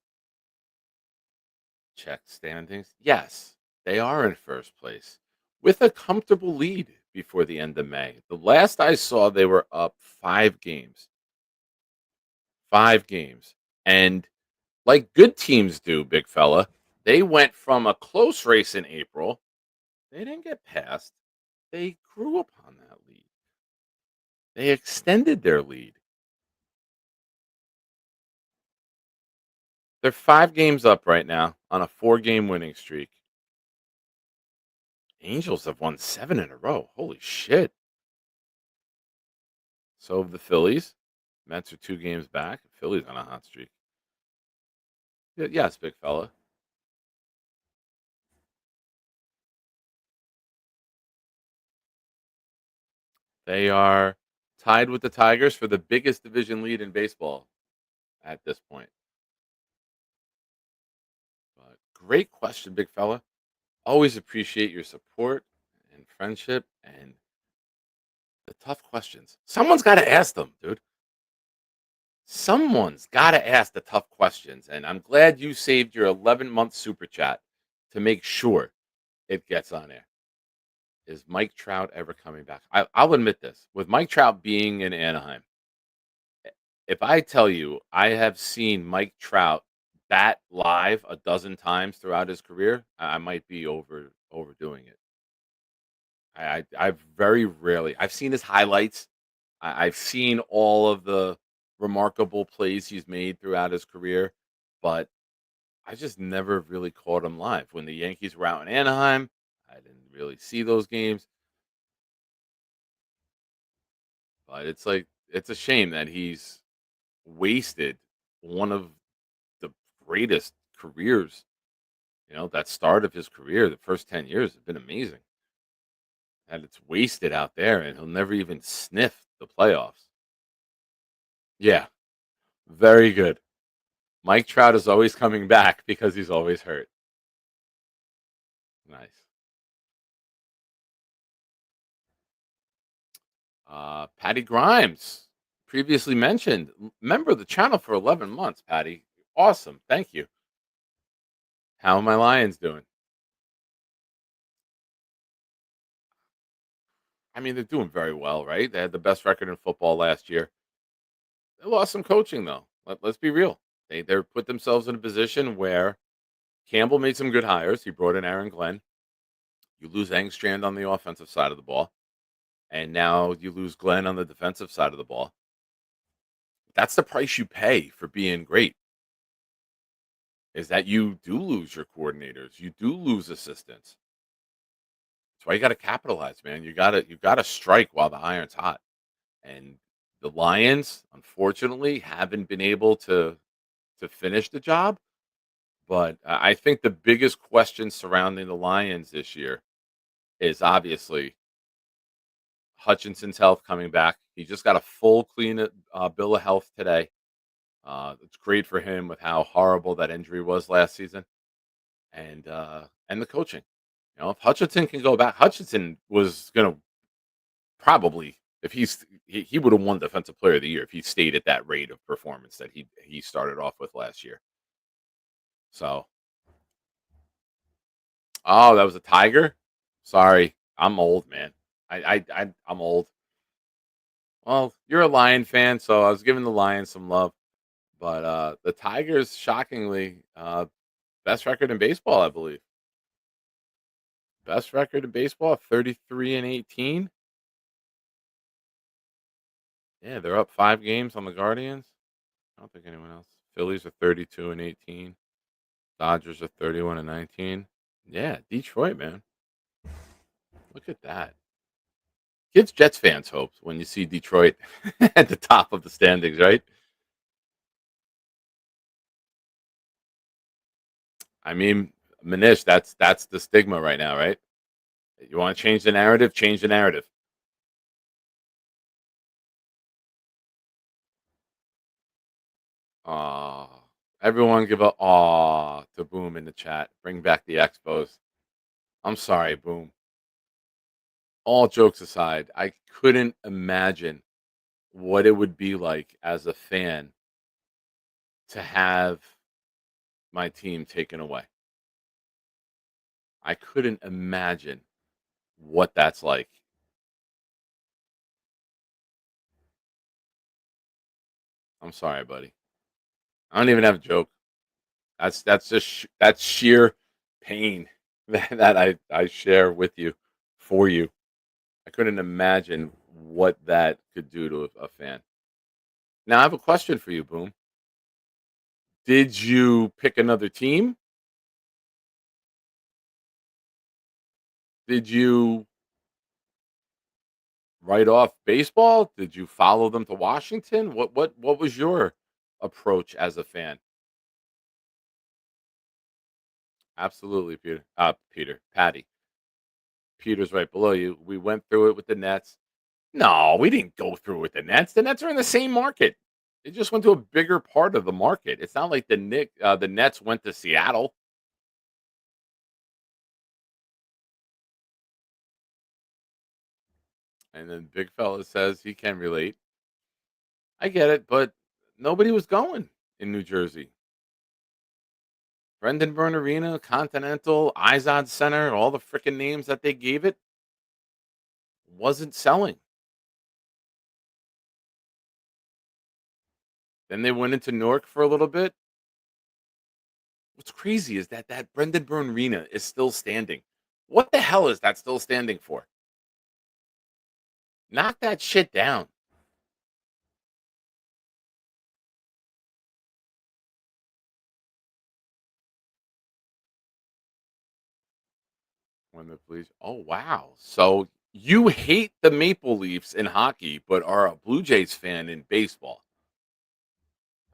Check standings. Yes, they are in first place with a comfortable lead before the end of May. The last I saw, they were up 5 games. 5 games. And like good teams do, big fella, they went from a close race in April. They didn't get past. They grew upon that lead. They extended their lead. They're 5 games up right now on a 4-game winning streak. Angels have won 7 in a row. Holy shit. So have the Phillies. Mets are 2 games back. Phillies on a hot streak. Yes, big fella. They are tied with the Tigers for the biggest division lead in baseball at this point. But great question, big fella. Always appreciate your support and friendship and the tough questions. Someone's got to ask them, dude. Someone's got to ask the tough questions, and I'm glad you saved your 11-month super chat to make sure it gets on air. Is Mike Trout ever coming back? I'll admit this: with Mike Trout being in Anaheim, if I tell you I have seen Mike Trout bat live a dozen times throughout his career, I might be overdoing it. I've very rarely I've seen his highlights. I've seen all of the remarkable plays he's made throughout his career, but I just never really caught him live. When the Yankees were out in Anaheim, I didn't really see those games. But it's like it's a shame that he's wasted one of the greatest careers. That start of his career, the first 10 years have been amazing. And it's wasted out there, and he'll never even sniff the playoffs. Yeah, very good. Mike Trout is always coming back because he's always hurt. Nice. Patty Grimes, previously mentioned, member of the channel for 11 months, Patty. Awesome. Thank you. How are my Lions doing? I mean, they're doing very well, right? They had the best record in football last year. They lost some coaching, though. Let's be real. They're put themselves in a position where Campbell made some good hires. He brought in Aaron Glenn. You lose Engstrand on the offensive side of the ball, and now you lose Glenn on the defensive side of the ball. That's the price you pay for being great. Is that you do lose your coordinators, you do lose assistants. That's why you got to capitalize, man. You got to strike while the iron's hot. And the Lions, unfortunately, haven't been able to finish the job. But I think the biggest question surrounding the Lions this year is obviously Hutchinson's health coming back. He just got a full clean bill of health today. It's great for him with how horrible that injury was last season, and the coaching. If Hutchinson can go back, Hutchinson was gonna probably if he would have won Defensive Player of the Year if he stayed at that rate of performance that he started off with last year. So, oh, that was a Tiger. Sorry, I'm old, man. I'm old. Well, you're a Lion fan, so I was giving the Lions some love. But the Tigers, shockingly, best record in baseball, I believe. Best record in baseball, 33-18. Yeah, they're up 5 games on the Guardians. I don't think anyone else. Phillies are 32-18. Dodgers are 31-19. Yeah, Detroit, man. Look at that. Gives Jets fans hope when you see Detroit at the top of the standings, right? I mean, Manish, that's the stigma right now, right? You want to change the narrative? Change the narrative. Aw. Everyone give a aw to Boom in the chat. Bring back the Expos. I'm sorry, Boom. All jokes aside, I couldn't imagine what it would be like as a fan to have my team taken away. I couldn't imagine what that's like. I'm sorry, buddy. I don't even have a joke. That's just that's sheer pain that I share with you for you. I couldn't imagine what that could do to a fan. Now I have a question for you, Boom. Did you pick another team? Did you write off baseball? Did you follow them to Washington? What was your approach as a fan? Absolutely, Peter. Patty. Peter's right below you. We went through it with the Nets. No, we didn't go through with the Nets. The Nets are in the same market. They just went to a bigger part of the market. It's not like the Nets went to Seattle. And then Big Fella says he can relate. I get it, but Nobody was going in New Jersey. Brendan Byrne Arena, Continental, Izod Center, all the freaking names that they gave it wasn't selling. Then they went into Newark for a little bit. What's crazy is that Brendan Byrne Arena is still standing. What the hell is that still standing for? Knock that shit down. When the police. Oh wow! So you hate the Maple Leafs in hockey, but are a Blue Jays fan in baseball.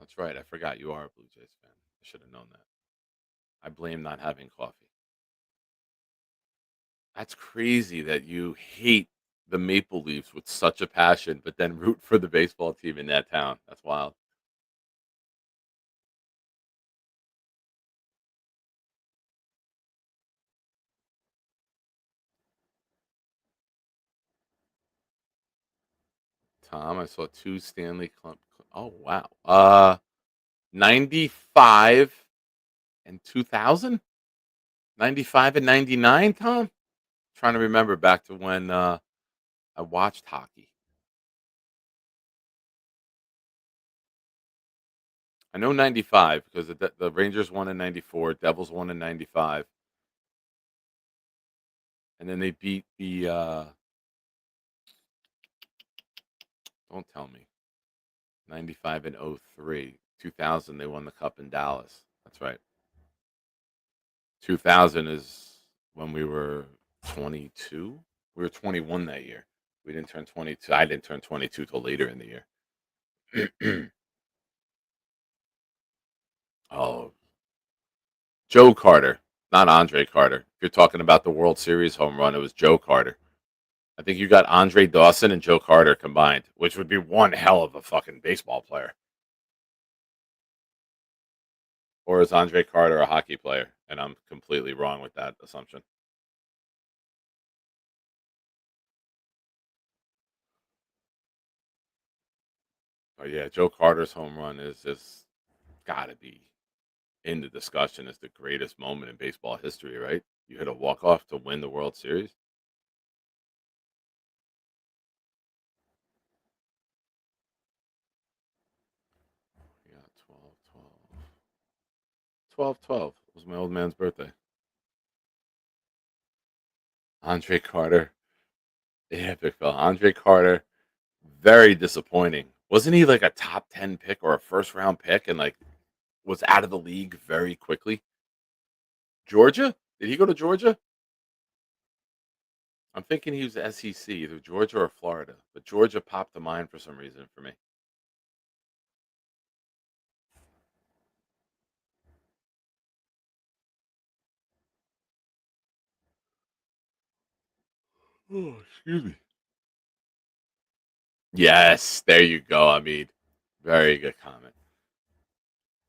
That's right. I forgot you are a Blue Jays fan. I should have known that. I blame not having coffee. That's crazy that you hate the Maple Leafs with such a passion, but then root for the baseball team in that town. That's wild. Tom, I saw two Stanley Cup. Oh wow. 95 and 2000? 95 and 99, Tom? Trying to remember back to when I watched hockey. I know 95 because the Rangers won in 94, Devils won in 95. And then they beat the don't tell me. 95 and 03. 2000 they won the cup in Dallas. That's right. 2000 is when we were 22. We were 21 that year. We didn't turn 22. I didn't turn 22 till later in the year. Oh, Joe Carter, not Andre Carter. If you're talking about the World Series home run, it was Joe Carter. I think you got Andre Dawson and Joe Carter combined, which would be one hell of a fucking baseball player. Or is Andre Carter a hockey player? And I'm completely wrong with that assumption. But yeah, Joe Carter's home run is just got to be in the discussion as the greatest moment in baseball history, right? You hit a walk-off to win the World Series. Yeah, 12-12. 12-12 was my old man's birthday. Andre Carter. Yeah, big fella. Andre Carter, very disappointing. Wasn't he like a top 10 pick or a first round pick and like was out of the league very quickly? Georgia? Did he go to Georgia? I'm thinking he was SEC, either Georgia or Florida, but Georgia popped to mind for some reason for me. Oh, excuse me. Yes, there you go. I mean, very good comment.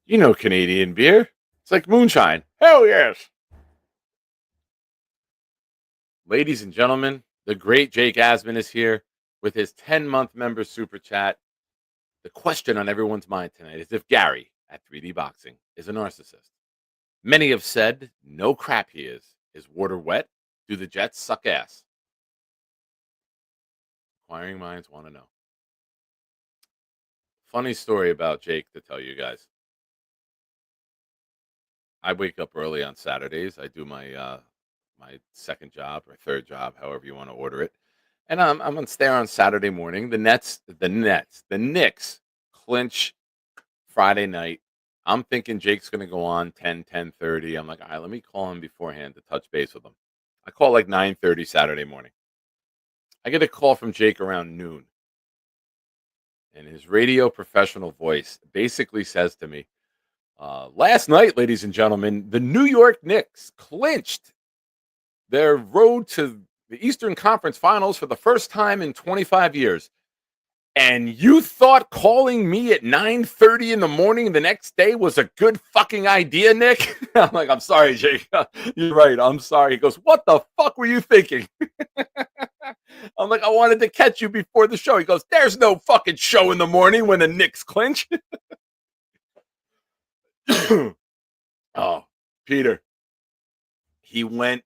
You know Canadian beer. It's like moonshine. Hell yes. Ladies and gentlemen, the great Jake Asman is here with his 10-month member super chat. The question on everyone's mind tonight is if Gary at 3D Boxing is a narcissist. Many have said, no crap he is. Is water wet? Do the Jets suck ass? Inquiring minds want to know. Funny story about Jake to tell you guys. I wake up early on Saturdays. I do my second job or third job, however you want to order it. And I'm on there on Saturday morning. The Knicks clinch Friday night. I'm thinking Jake's going to go on 10:30. I'm like, all right, let me call him beforehand to touch base with him. I call like 9:30 Saturday morning. I get a call from Jake around noon. And his radio professional voice basically says to me, last night, ladies and gentlemen, the New York Knicks clinched their road to the Eastern Conference Finals for the first time in 25 years. And you thought calling me at 9:30 in the morning the next day was a good fucking idea, Nick? I'm like, I'm sorry, Jake. You're right. I'm sorry. He goes, what the fuck were you thinking? I'm like, I wanted to catch you before the show. He goes, there's no fucking show in the morning when the Knicks clinch. Oh, Peter, he went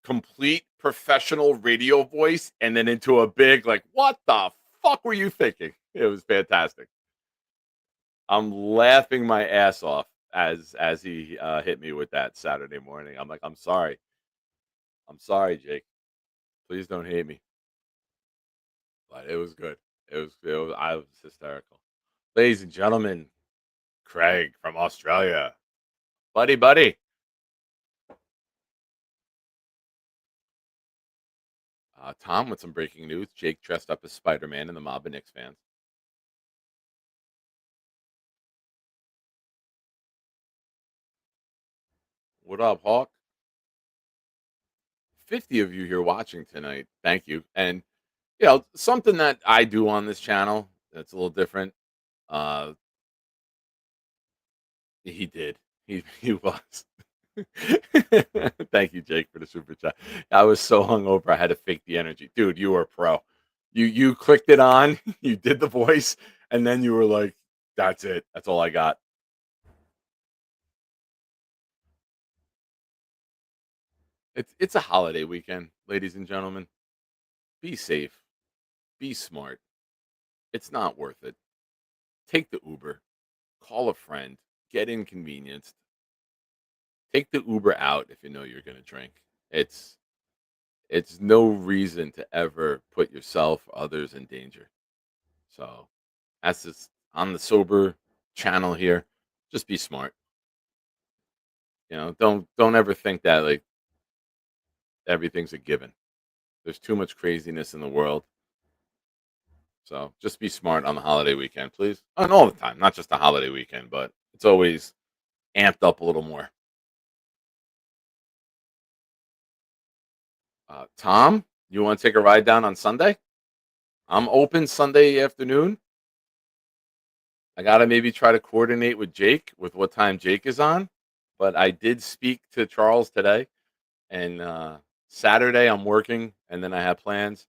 complete professional radio voice and then into a big like, what the fuck were you thinking? It was fantastic. I'm laughing my ass off as he hit me with that Saturday morning. I'm like, I'm sorry, Jake. Please don't hate me. But it was good. I was hysterical. Ladies and gentlemen, Craig from Australia. Buddy. Tom with some breaking news. Jake dressed up as Spider-Man in the mob of Knicks fans. What up, Hawk? 50 of you here watching tonight. Thank you. And something that I do on this channel that's a little different. Uh he did. He was. Thank you, Jake, for the super chat. I was so hungover I had to fake the energy. Dude, you were a pro. You clicked it on, you did the voice, and then you were like, that's it. That's all I got. It's a holiday weekend, ladies and gentlemen. Be safe. Be smart. It's not worth it. Take the Uber. Call a friend. Get inconvenienced. Take the Uber out if you know you're going to drink. It's no reason to ever put yourself, others in danger. So that's just on the sober channel here. Just be smart. Don't ever think that like everything's a given. There's too much craziness in the world. So just be smart on the holiday weekend, please. And all the time, not just the holiday weekend, but it's always amped up a little more. Tom, you want to take a ride down on Sunday? I'm open Sunday afternoon. I gotta maybe try to coordinate with Jake with what time Jake is on. But I did speak to Charles today, and Saturday I'm working, and then I have plans.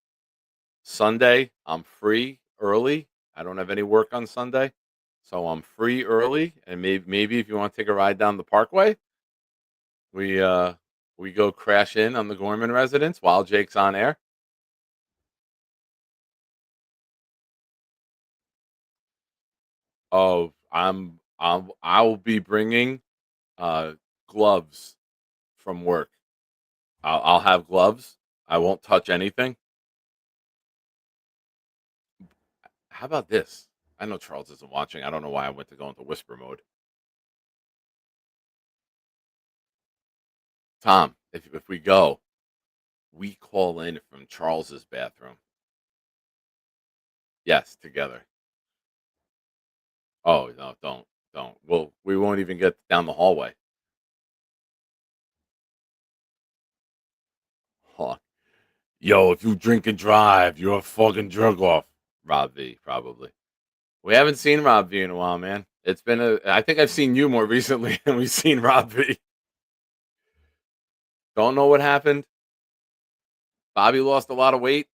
Sunday I'm free early. I don't have any work on Sunday, so I'm free early. And maybe if you want to take a ride down the Parkway, we go crash in on the Gorman residence while Jake's on air. Oh, I'll be bringing uh gloves from work. I'll have gloves. I won't touch anything. How about this? I know Charles isn't watching. I don't know why I went to go into whisper mode. Tom, if we go, we call in from Charles's bathroom. Yes, together. Oh no, don't. We won't even get down the hallway. Huh. Yo, if you drink and drive, you're a fucking jerk off. Rob V, probably. We haven't seen Rob V in a while, man. I think I've seen you more recently than we've seen Rob V. Don't know what happened. Bobby lost a lot of weight.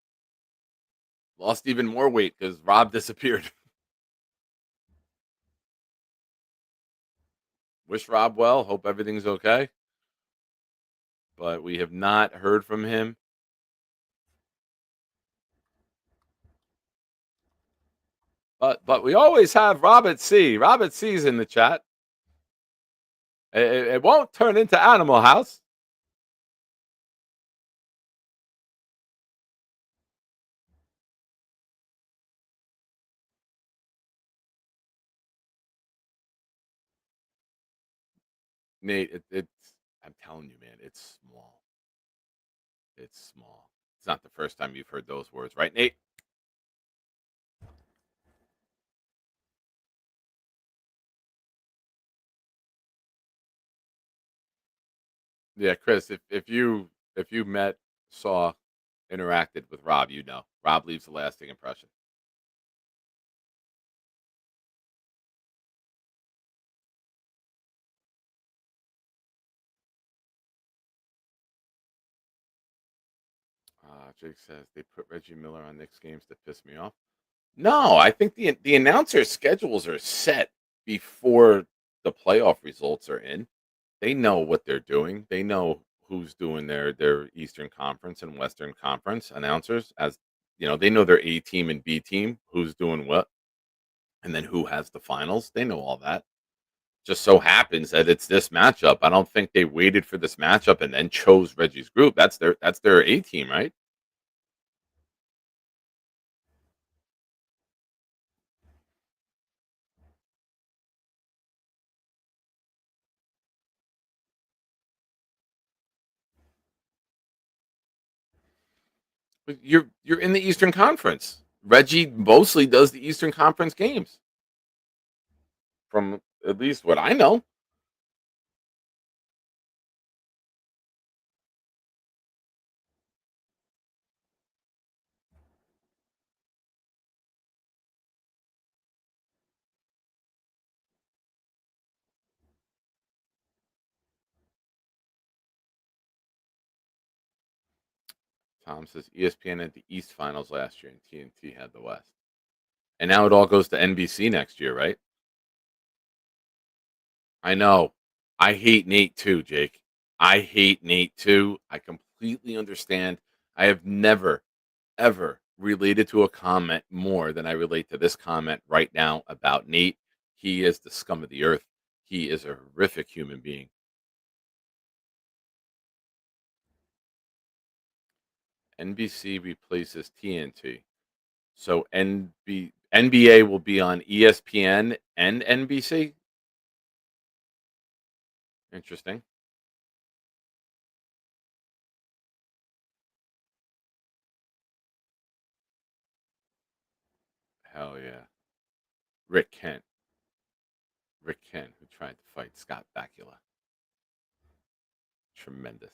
Lost even more weight because Rob disappeared. Wish Rob well. Hope everything's okay. But we have not heard from him. But we always have Robert C. Robert C's in the chat. It won't turn into Animal House. Nate, I'm telling you, man, it's small. It's small. It's not the first time you've heard those words, right, Nate? Yeah, Chris, if you met, saw, interacted with Rob, you know. Rob leaves a lasting impression. Jake says they put Reggie Miller on Knicks games to piss me off. No, I think the announcer schedules are set before the playoff results are in. They know what they're doing. They know who's doing their Eastern Conference and Western Conference announcers. As you know, they know their A team and B team, who's doing what, and then who has the finals. They know all that. Just so happens that it's this matchup. I don't think they waited for this matchup and then chose Reggie's group. That's their A team, right? But you're in the Eastern Conference. Reggie mostly does the Eastern Conference games, from at least what I know. Tom says ESPN had the East Finals last year and TNT had the West. And now it all goes to NBC next year, right? I know. I hate Nate too, Jake. I hate Nate too. I completely understand. I have never, ever related to a comment more than I relate to this comment right now about Nate. He is the scum of the earth. He is a horrific human being. NBC replaces TNT. So NBA will be on ESPN and NBC. Interesting. Hell yeah. Rick Kent. Rick Kent, who tried to fight Scott Bakula. Tremendous.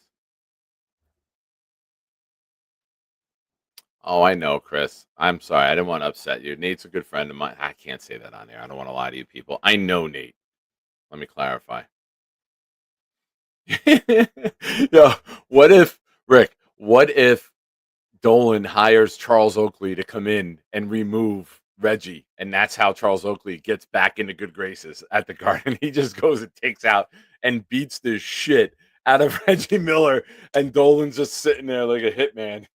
Oh, I know, Chris. I'm sorry. I didn't want to upset you. Nate's a good friend of mine. I can't say that on there. I don't want to lie to you people. I know Nate. Let me clarify. Yeah. What if, Rick, what if Dolan hires Charles Oakley to come in and remove Reggie, and that's how Charles Oakley gets back into good graces at the Garden? He just goes and takes out and beats the shit out of Reggie Miller, and Dolan's just sitting there like a hitman.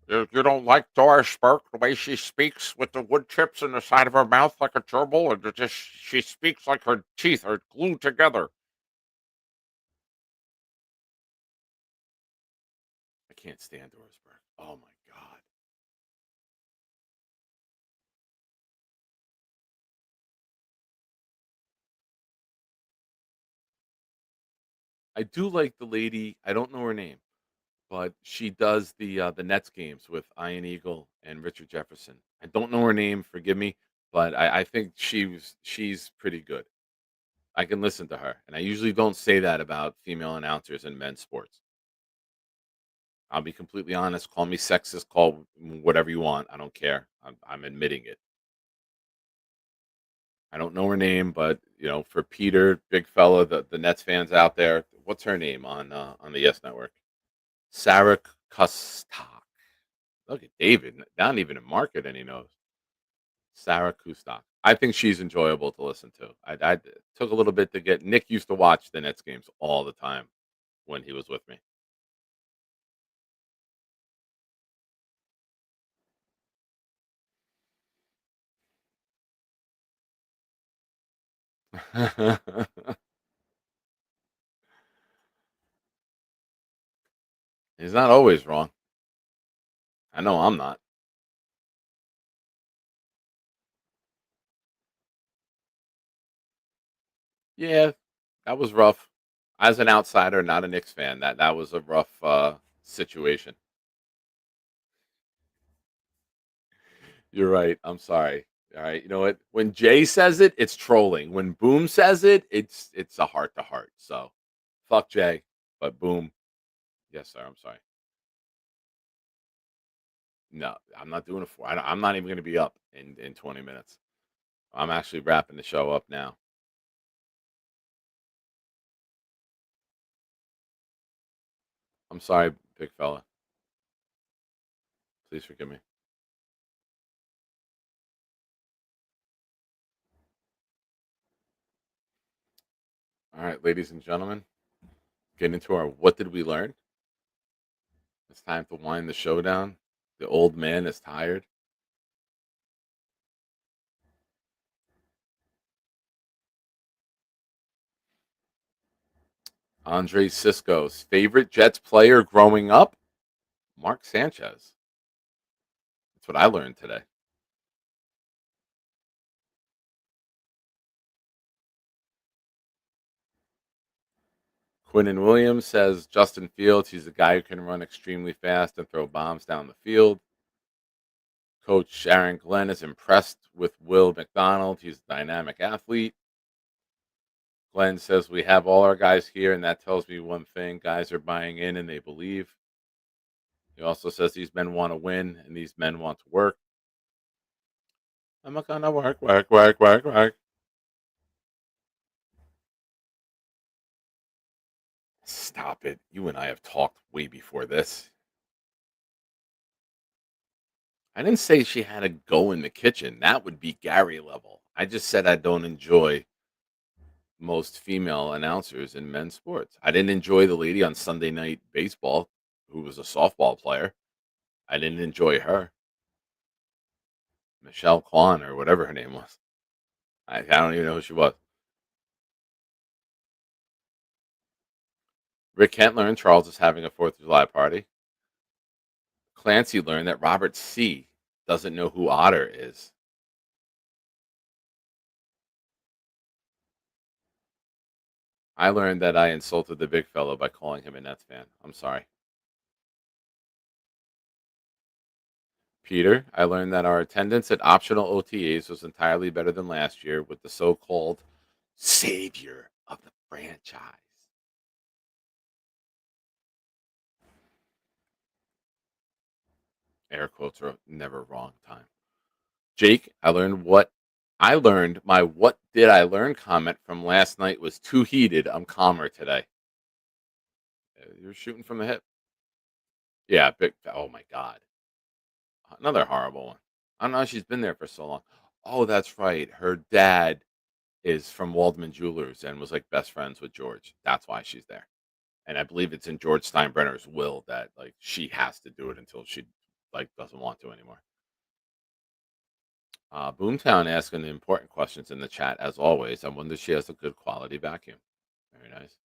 You don't like Doris Burke, the way she speaks with the wood chips in the side of her mouth like a gerbil, and she speaks like her teeth are glued together. I can't stand Doris Burke. Oh my god. I do like the lady. I don't know her name, but she does the Nets games with Ian Eagle and Richard Jefferson. I don't know her name. Forgive me, but I think she's pretty good. I can listen to her, and I usually don't say that about female announcers in men's sports. I'll be completely honest. Call me sexist. Call whatever you want. I don't care. I'm admitting it. I don't know her name, but for Peter, big fella, the Nets fans out there, what's her name on the Yes Network? Sarah Kustok. Look at David, not even in market, and he knows Sarah Kustok. I think she's enjoyable to listen to. I took a little bit to get. Nick used to watch the Nets games all the time when he was with me. He's not always wrong. I know I'm not. Yeah, that was rough. As an outsider, not a Knicks fan, that was a rough situation. You're right. I'm sorry. All right. You know what? When Jay says it, it's trolling. When Boom says it, it's a heart to heart. So fuck Jay, but Boom. Yes, sir. I'm sorry. No, I'm not doing it for. I'm not even going to be up in 20 minutes. I'm actually wrapping the show up now. I'm sorry, big fella. Please forgive me. All right, ladies and gentlemen, get into our what did we learn? It's time to wind the show down. The old man is tired. Andre Cisco's favorite Jets player growing up? Mark Sanchez. That's what I learned today. Quinnen Williams says Justin Fields, he's a guy who can run extremely fast and throw bombs down the field. Coach Aaron Glenn is impressed with Will McDonald. He's a dynamic athlete. Glenn says we have all our guys here, and that tells me one thing. Guys are buying in and they believe. He also says these men want to win and these men want to work. I'm not gonna work. Stop it. You and I have talked way before this. I didn't say she had to go in the kitchen. That would be Gary level. I just said I don't enjoy most female announcers in men's sports. I didn't enjoy the lady on Sunday Night Baseball who was a softball player. I didn't enjoy her. Michelle Kwan or whatever her name was. I don't even know who she was. Rick Kent learned Charles is having a 4th of July party. Clancy learned that Robert C. doesn't know who Otter is. I learned that I insulted the big fellow by calling him a Nets fan. I'm sorry. Peter, I learned that our attendance at optional OTAs was entirely better than last year with the so-called savior of the franchise. Air quotes are never wrong time. Jake, I learned my what did I learn comment from last night was too heated. I'm calmer today. You're shooting from the hip. Yeah, big. Oh my God. Another horrible one. I don't know how she's been there for so long. Oh, that's right. Her dad is from Waldman Jewelers and was like best friends with George. That's why she's there. And I believe it's in George Steinbrenner's will that like she has to do it until she like doesn't want to anymore. Boomtown asking the important questions in the chat as always. I wonder if she has a good quality vacuum. Very nice.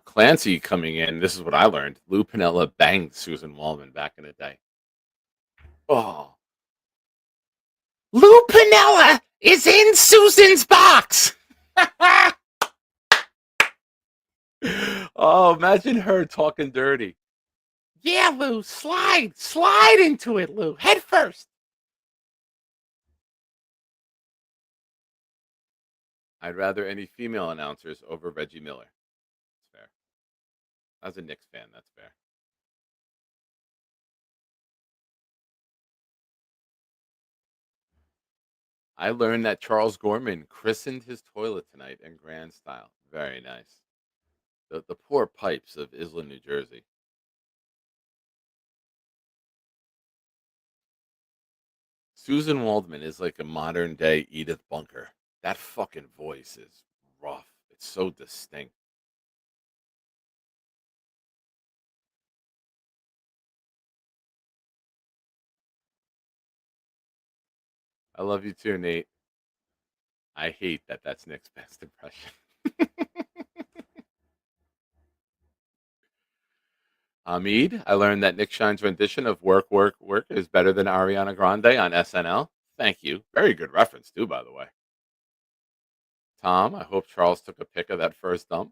Clancy coming in. This is what I learned. Lou Pinella banged Susan Wallman back in the day. Oh, Lou Pinella is in Susan's box. Oh, imagine her talking dirty. Yeah, Lou, slide into it, Lou, head first. I'd rather any female announcers over Reggie Miller. That's fair. As a Knicks fan, that's fair. I learned that Charles Gorman christened his toilet tonight in grand style. Very nice. The poor pipes of Isla, New Jersey. Susan Waldman is like a modern day Edith Bunker. That fucking voice is rough. It's so distinct. I love you too, Nate. I hate that that's Nick's best impression. Hamid, I learned that Nick Shine's rendition of Work, Work, Work is better than Ariana Grande on SNL. Thank you. Very good reference, too, by the way. Tom, I hope Charles took a pic of that first dump.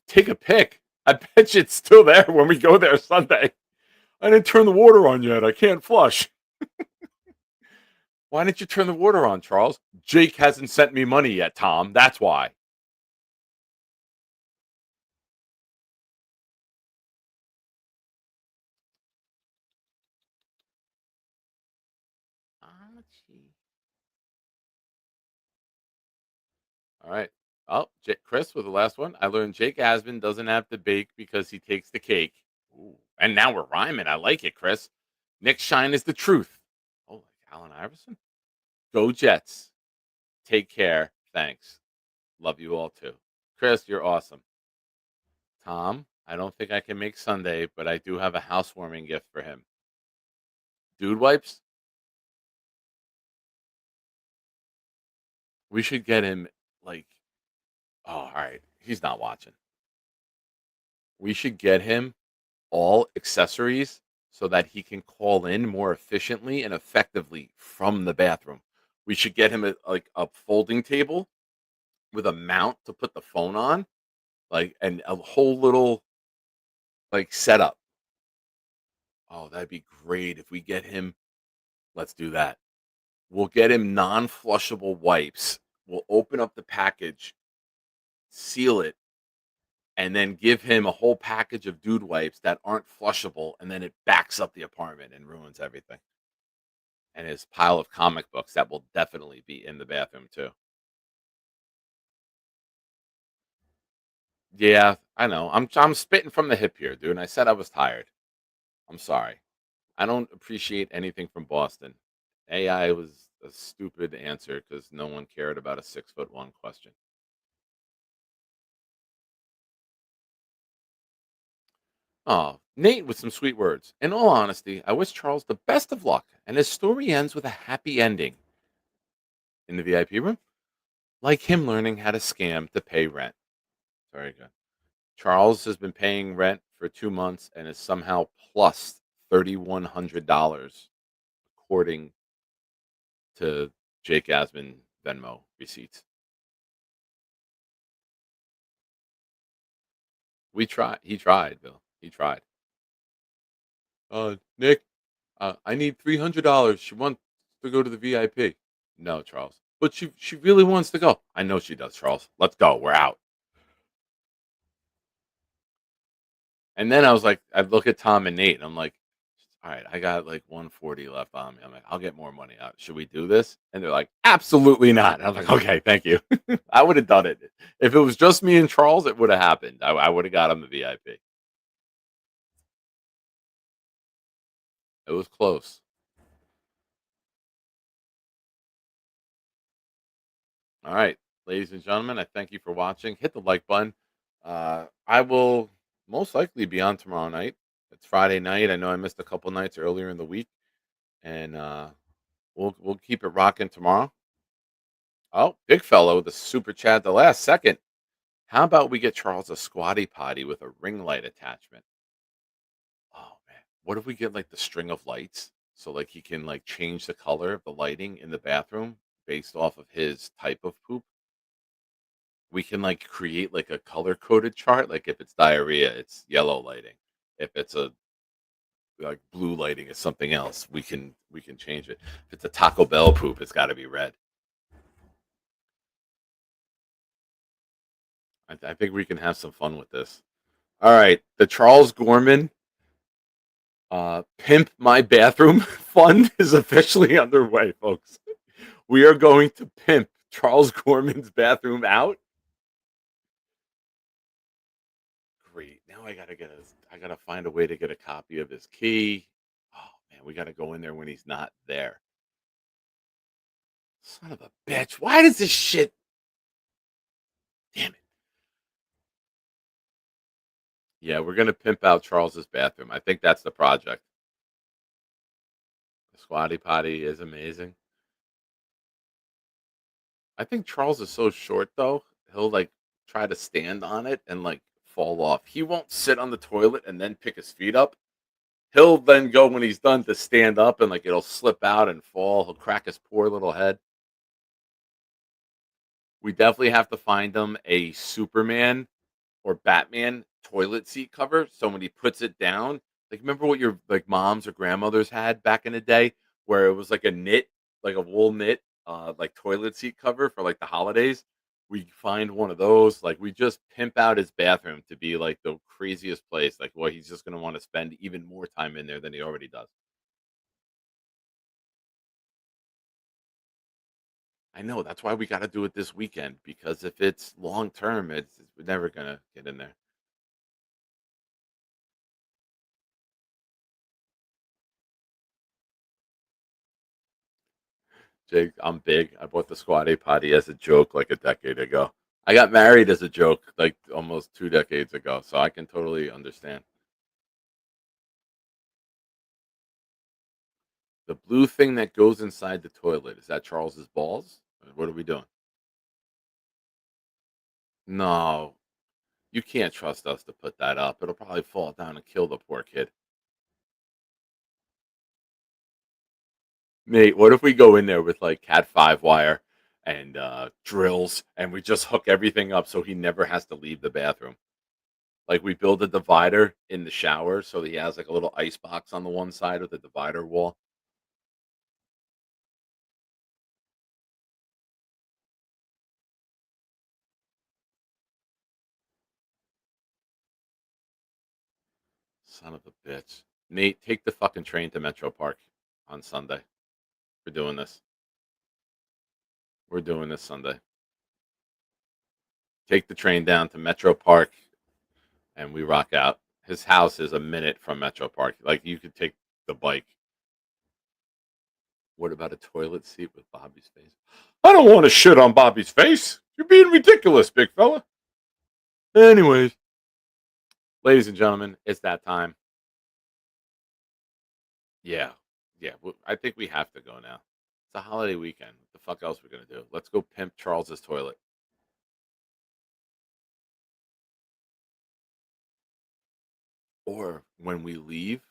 Take a pic? I bet you it's still there when we go there Sunday. I didn't turn the water on yet. I can't flush. Why didn't you turn the water on, Charles? Jake hasn't sent me money yet, Tom. That's why. All right. Oh, Chris with the last one. I learned Jake Asman doesn't have to bake because he takes the cake. Ooh. And now we're rhyming. I like it, Chris. Nick Shine is the truth. Oh, like Allen Iverson. Go Jets. Take care. Thanks. Love you all too. Chris, you're awesome. Tom, I don't think I can make Sunday, but I do have a housewarming gift for him. Dude wipes? We should get him like, oh, all right. He's not watching. We should get him all accessories so that he can call in more efficiently and effectively from the bathroom. We should get him like a folding table with a mount to put the phone on, like, and a whole little like setup. Oh, that'd be great if we get him. Let's do that. We'll get him non-flushable wipes. We'll open up the package, seal it, and then give him a whole package of dude wipes that aren't flushable, and then it backs up the apartment and ruins everything. And his pile of comic books that will definitely be in the bathroom too. Yeah, I know. I'm spitting from the hip here, dude. And I said I was tired. I'm sorry. I don't appreciate anything from Boston. AI was a stupid answer because no one cared about a 6'1" question. Oh, Nate with some sweet words. In all honesty, I wish Charles the best of luck, and his story ends with a happy ending in the VIP room, like him learning how to scam to pay rent. Very good. Charles has been paying rent for 2 months and is somehow plus $3,100, according to Jake Asman Venmo receipts. We tried. He tried, Bill. He tried. Nick, I need $300. She wants to go to the VIP. No, Charles. But she really wants to go. I know she does, Charles. Let's go. We're out. And then I was like, I look at Tom and Nate, and I'm like, all right, I got like 140 left on me. I'm like, I'll get more money out. Should we do this? And they're like, absolutely not. And I'm like, okay, thank you. I would have done it. If it was just me and Charles, it would have happened. I would have got him the VIP. It was close. All right, ladies and gentlemen, I thank you for watching. Hit the like button. I will most likely be on tomorrow night. It's Friday night. I know I missed a couple nights earlier in the week, and we'll keep it rocking tomorrow. Oh, big fellow, the super chat the last second. How about we get Charles a squatty potty with a ring light attachment? Oh man, what if we get like the string of lights so like he can like change the color of the lighting in the bathroom based off of his type of poop? We can like create like a color coded chart. Like if it's diarrhea, it's yellow lighting. If it's a like blue lighting, it's something else. We can change it. If it's a Taco Bell poop, it's got to be red. I think we can have some fun with this. All right, the Charles Gorman Pimp My Bathroom Fund is officially underway, folks. We are going to pimp Charles Gorman's bathroom out. Great. Now I gotta find a way to get a copy of his key. Oh man, we gotta go in there when he's not there. Son of a bitch. Why does this shit damn it? Yeah, we're gonna pimp out Charles's bathroom. I think that's the project. The squatty potty is amazing. I think Charles is so short though, he'll like try to stand on it and like fall off. He won't sit on the toilet and then pick his feet up. He'll then go when he's done to stand up and like it'll slip out and fall. He'll crack his poor little head. We definitely have to find him a Superman or Batman toilet seat cover. So when he puts it down, like remember what your like moms or grandmothers had back in the day, where it was like a knit, like a wool knit, like toilet seat cover for like the holidays. We find one of those. Like we just pimp out his bathroom to be like the craziest place. Like, well, he's just gonna want to spend even more time in there than he already does. I know that's why we got to do it this weekend because if it's long term, it's we're never gonna get in there. Jake, I'm big. I bought the squatty potty as a joke like a decade ago. I got married as a joke like almost 2 decades ago, so I can totally understand. The blue thing that goes inside the toilet, is that Charles's balls? What are we doing? No, you can't trust us to put that up. It'll probably fall down and kill the poor kid. Nate, what if we go in there with like Cat 5 wire and drills and we just hook everything up so he never has to leave the bathroom? Like we build a divider in the shower so he has like a little ice box on the one side of the divider wall. Son of a bitch. Nate, take the fucking train to Metro Park on Sunday. We're doing this. We're doing this Sunday. Take the train down to Metro Park and we rock out. His house is a minute from Metro Park. Like you could take the bike. What about a toilet seat with Bobby's face? I don't want to shit on Bobby's face. You're being ridiculous, big fella. Anyways, ladies and gentlemen, it's that time. Yeah, yeah. I think we have to go now. It's a holiday weekend. What the fuck else we gonna do? Let's go pimp Charles's toilet. Or when we leave,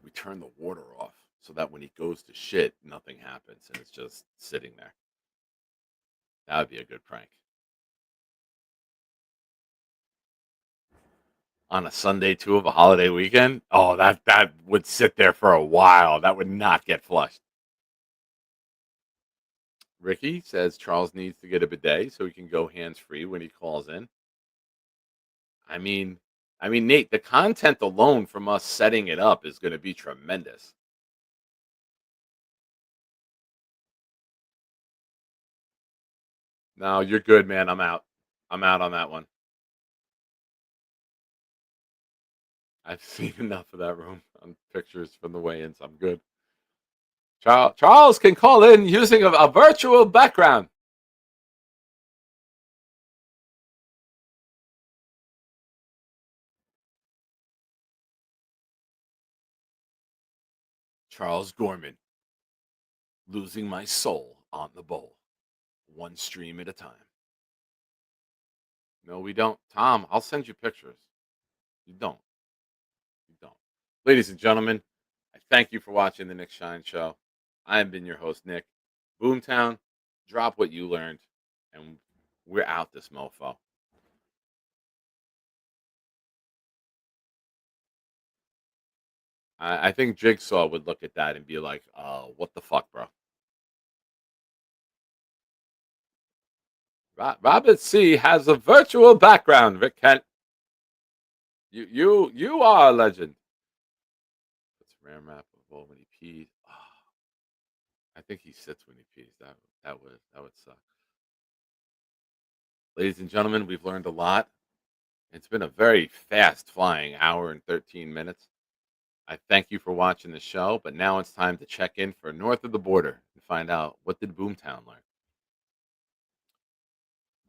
we turn the water off so that when he goes to shit, nothing happens and it's just sitting there. That would be a good prank. On a Sunday too of a holiday weekend, oh, that would sit there for a while. That would not get flushed. Ricky says Charles needs to get a bidet so he can go hands free when he calls in. I mean, Nate, the content alone from us setting it up is going to be tremendous. No, you're good, man. I'm out. I'm out on that one. I've seen enough of that room on pictures from the weigh-ins. I'm good. Charles can call in using a virtual background. Charles Gorman, losing my soul on the bowl, one stream at a time. No, we don't. Tom, I'll send you pictures. You don't. You don't. Ladies and gentlemen, I thank you for watching the Nick Shine Show. I have been your host, Nick. Boomtown, drop what you learned, and we're out this mofo. I think Jigsaw would look at that and be like, what the fuck, bro? Robert C has a virtual background, Rick Kent. You are a legend. It's Ram Rap of when he pees. Oh, I think he sits when he pees. That would suck. Ladies and gentlemen, we've learned a lot. It's been a very fast flying hour and 13 minutes. I thank you for watching the show, but now it's time to check in for north of the border and find out what did Boomtown learn.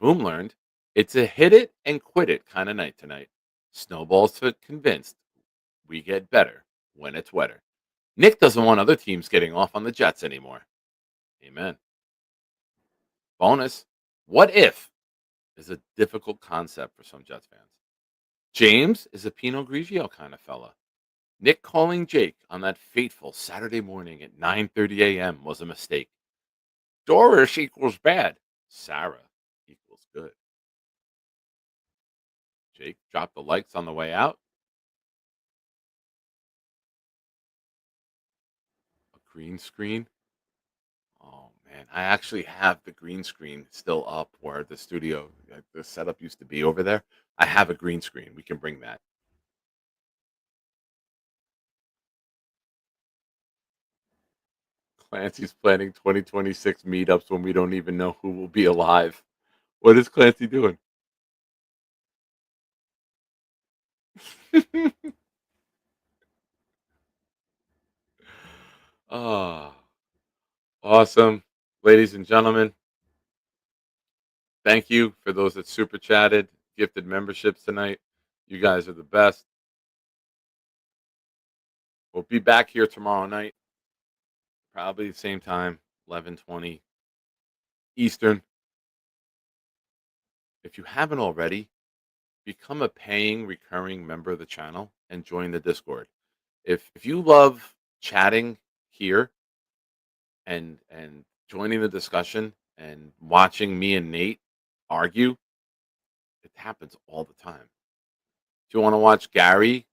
Boom learned it's a hit it and quit it kind of night tonight. Snowball's convinced we get better when it's wetter. Nick doesn't want other teams getting off on the Jets anymore. Amen. Bonus, what if is a difficult concept for some Jets fans. James is a Pinot Grigio kind of fella. Nick calling Jake on that fateful Saturday morning at 9:30 a.m. was a mistake. Doris equals bad. Sarah equals good. Jake dropped the likes on the way out. A green screen. Oh man, I actually have the green screen still up where the studio, the setup used to be over there. I have a green screen. We can bring that. Clancy's planning 2026 meetups when we don't even know who will be alive. What is Clancy doing? Oh, awesome. Ladies and gentlemen, thank you for those that super chatted, gifted memberships tonight. You guys are the best. We'll be back here tomorrow night, probably the same time, 11:20 Eastern. If you haven't already, become a paying recurring member of the channel and join the Discord. If you love chatting here and joining the discussion and watching me and Nate argue, it happens all the time. If you want to watch Gary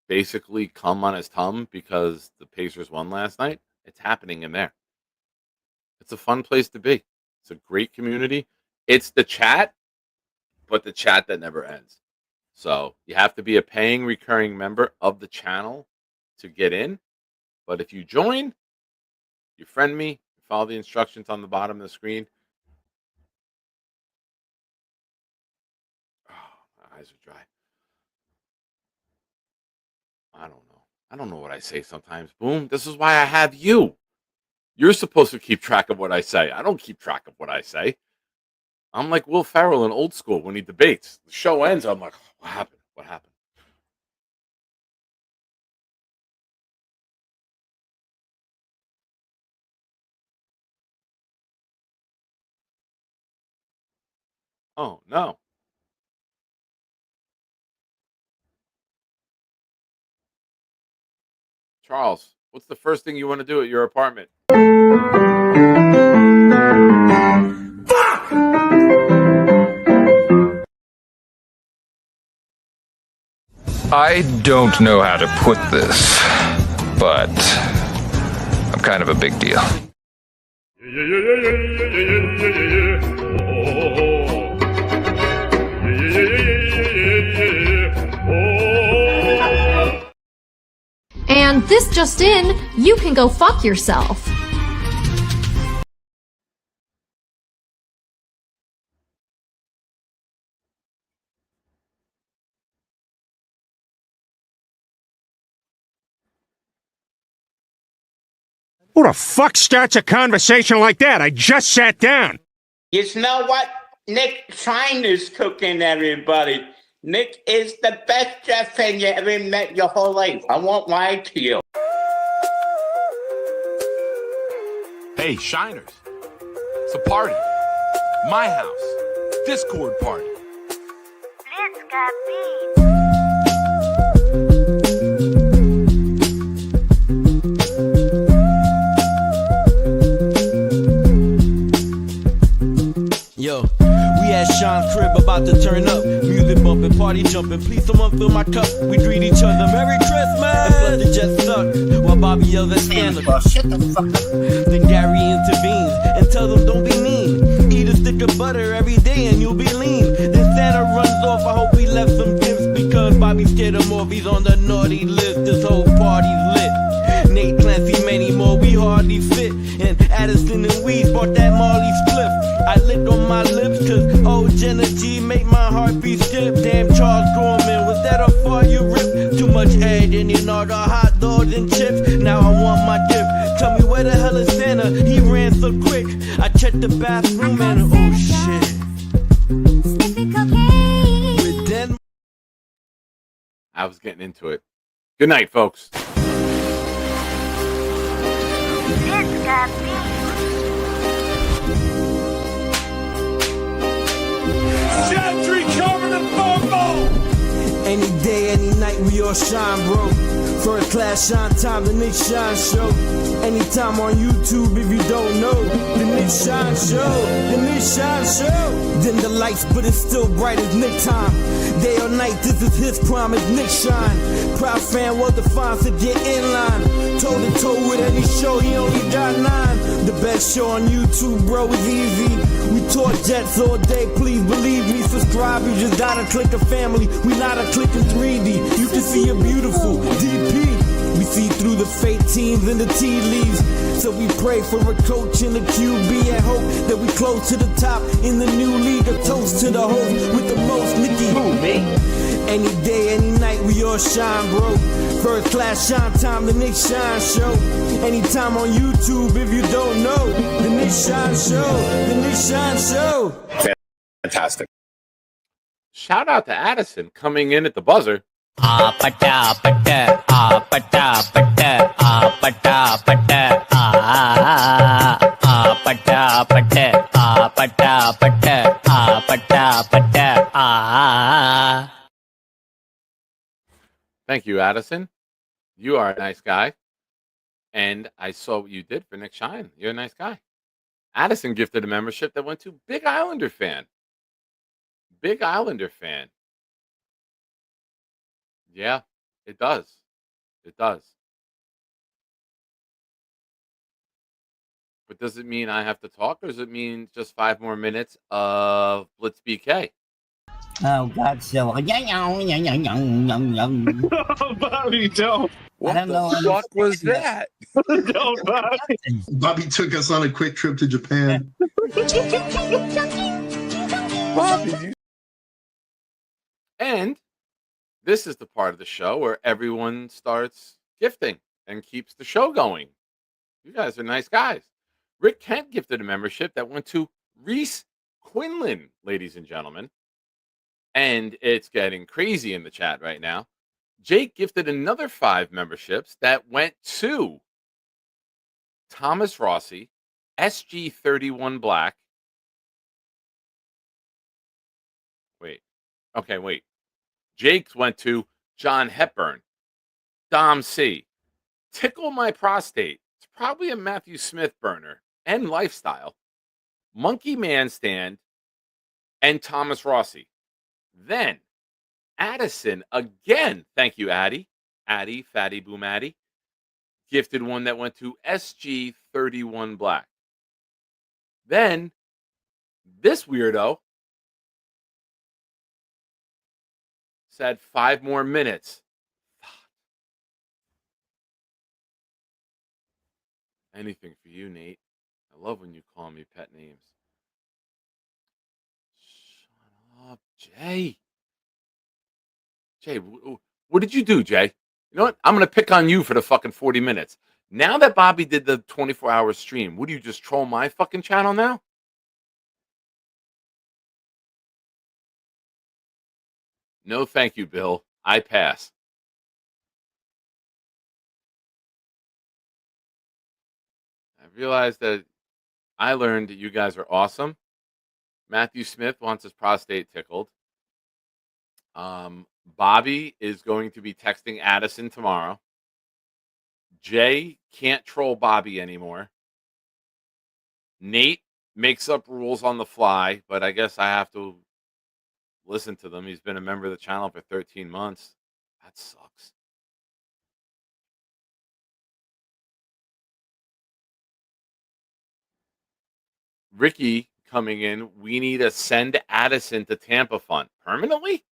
basically come on his thumb because the Pacers won last night, it's happening in there. It's a fun place to be. It's a great community. It's the chat, but the chat that never ends. So you have to be a paying recurring member of the channel to get in. But if you join, you friend me, follow the instructions on the bottom of the screen. Oh, my eyes are dry. I don't know what I say sometimes. Boom. This is why I have you. You're supposed to keep track of what I say. I don't keep track of what I say. I'm like Will Ferrell in Old School when he debates. The show ends. I'm like, what happened? What happened? Oh, no. Charles, what's the first thing you want to do at your apartment? I don't know how to put this, but I'm kind of a big deal. And this just in, you can go fuck yourself. Who the fuck starts a conversation like that? I just sat down. You know what? Nick Shine is cooking, everybody. Nick is the best chef you ever met your whole life. I won't lie to you. Hey, Shiners. It's a party. My house. Discord party. Yo, we at Sean's crib about to turn up. Music bumping, party jumping. Please someone fill my cup. We greet each other Merry Christmas. And let the jet suck while Bobby yells at scandal. Shut the fuck up. Then Gary intervenes and tells them don't be mean. Eat a stick of butter every day and you'll be lean. Then Santa runs off. I hope he left some gifts because Bobby scared him off. He's on the naughty list. This whole party's lit. Nate Clancy, many more. We hardly fit. And Addison and Weeds bought that Marley spliff. I licked on my lips cause old Jenna G make my heartbeat skip. Damn Charles Gorman, was that a fart you ripped? Too much egg in you know the hot dogs and chips. Now I want my dip. Tell me where the hell is Santa? He ran so quick. I checked the bathroom and oh shit. With Den- I was getting into it. Good night, folks. Gentry covered in football. Any day, any night, we all shine, bro. First class shine time, the Nick Shine Show. Anytime on YouTube, if you don't know, the Nick Shine Show, the Nick Shine Show. Dim the lights, but it's still bright as Nick time. Day or night, this is his prime, it's Nick Shine. Proud fan, well defined, so get in line. Toe to toe with any show, he only got 9. The best show on YouTube, bro, is easy. We talk Jets all day, please believe me. Subscribe, you just gotta click a family. We not a click in 3D. You can see a beautiful DP. We see through the fake teams and the tea leaves. So we pray for a coach and a QB and hope that we close to the top in the new league. A toast to the host with the most, Nicky. Who, me? Any day, any night, we all shine, bro. First class shine time, the Nick Shine Show. Anytime on YouTube, if you don't know, the Nick Shine Show, the Nick Shine Show. Fantastic. Shout out to Addison coming in at the buzzer. Thank you, Addison. You are a nice guy. And I saw what you did for Nick Shine. You're a nice guy. Addison gifted a membership that went to Big Islander fan. Big Islander fan. Yeah, it does. It does. But does it mean I have to talk, or does it mean just 5 more minutes of Blitz BK? Oh, God, so. Oh, Bobby, don't. What I don't know. the fuck was that? Don't, Bobby. Bobby took us on a quick trip to Japan. Bobby, And this is the part of the show where everyone starts gifting and keeps the show going. You guys are nice guys. Rick Kent gifted a membership that went to Reese Quinlan, ladies and gentlemen. And it's getting crazy in the chat right now. Jake gifted another 5 memberships that went to Thomas Rossi, SG31 Black. Wait. Jake's went to John Hepburn, Dom C, Tickle My Prostate. It's probably a Matthew Smith burner and lifestyle. Monkey Man Stand and Thomas Rossi. Then Addison again. Thank you, Addie. Addie, Fatty Boom Addie. Gifted one that went to SG31 Black. Then this weirdo said 5 more minutes. Anything for you, Nate. I love when you call me pet names. Shut up, Jay. Jay, what did you do, Jay? You know what? I'm going to pick on you for the fucking 40 minutes. Now that Bobby did the 24-hour stream, would you just troll my fucking channel now? No, thank you, Bill. I pass. I realized that I learned that you guys are awesome. Matthew Smith wants his prostate tickled. Bobby is going to be texting Addison tomorrow. Jay can't troll Bobby anymore. Nate makes up rules on the fly, but I guess I have to listen to them. He's been a member of the channel for 13 months. That sucks. Ricky coming in. We need to send Addison to Tampa Fun permanently.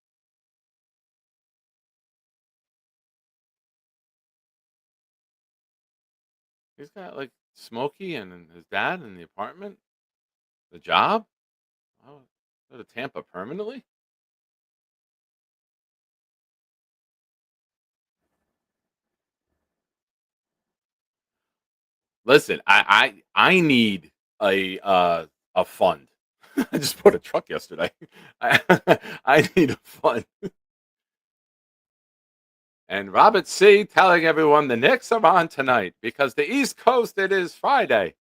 He's got like Smokey and his dad in the apartment, the job. Oh, go to Tampa permanently. Listen, I need a fund. I just bought a truck yesterday. I need a fund. And Robert C. telling everyone the Knicks are on tonight because the East Coast, it is Friday.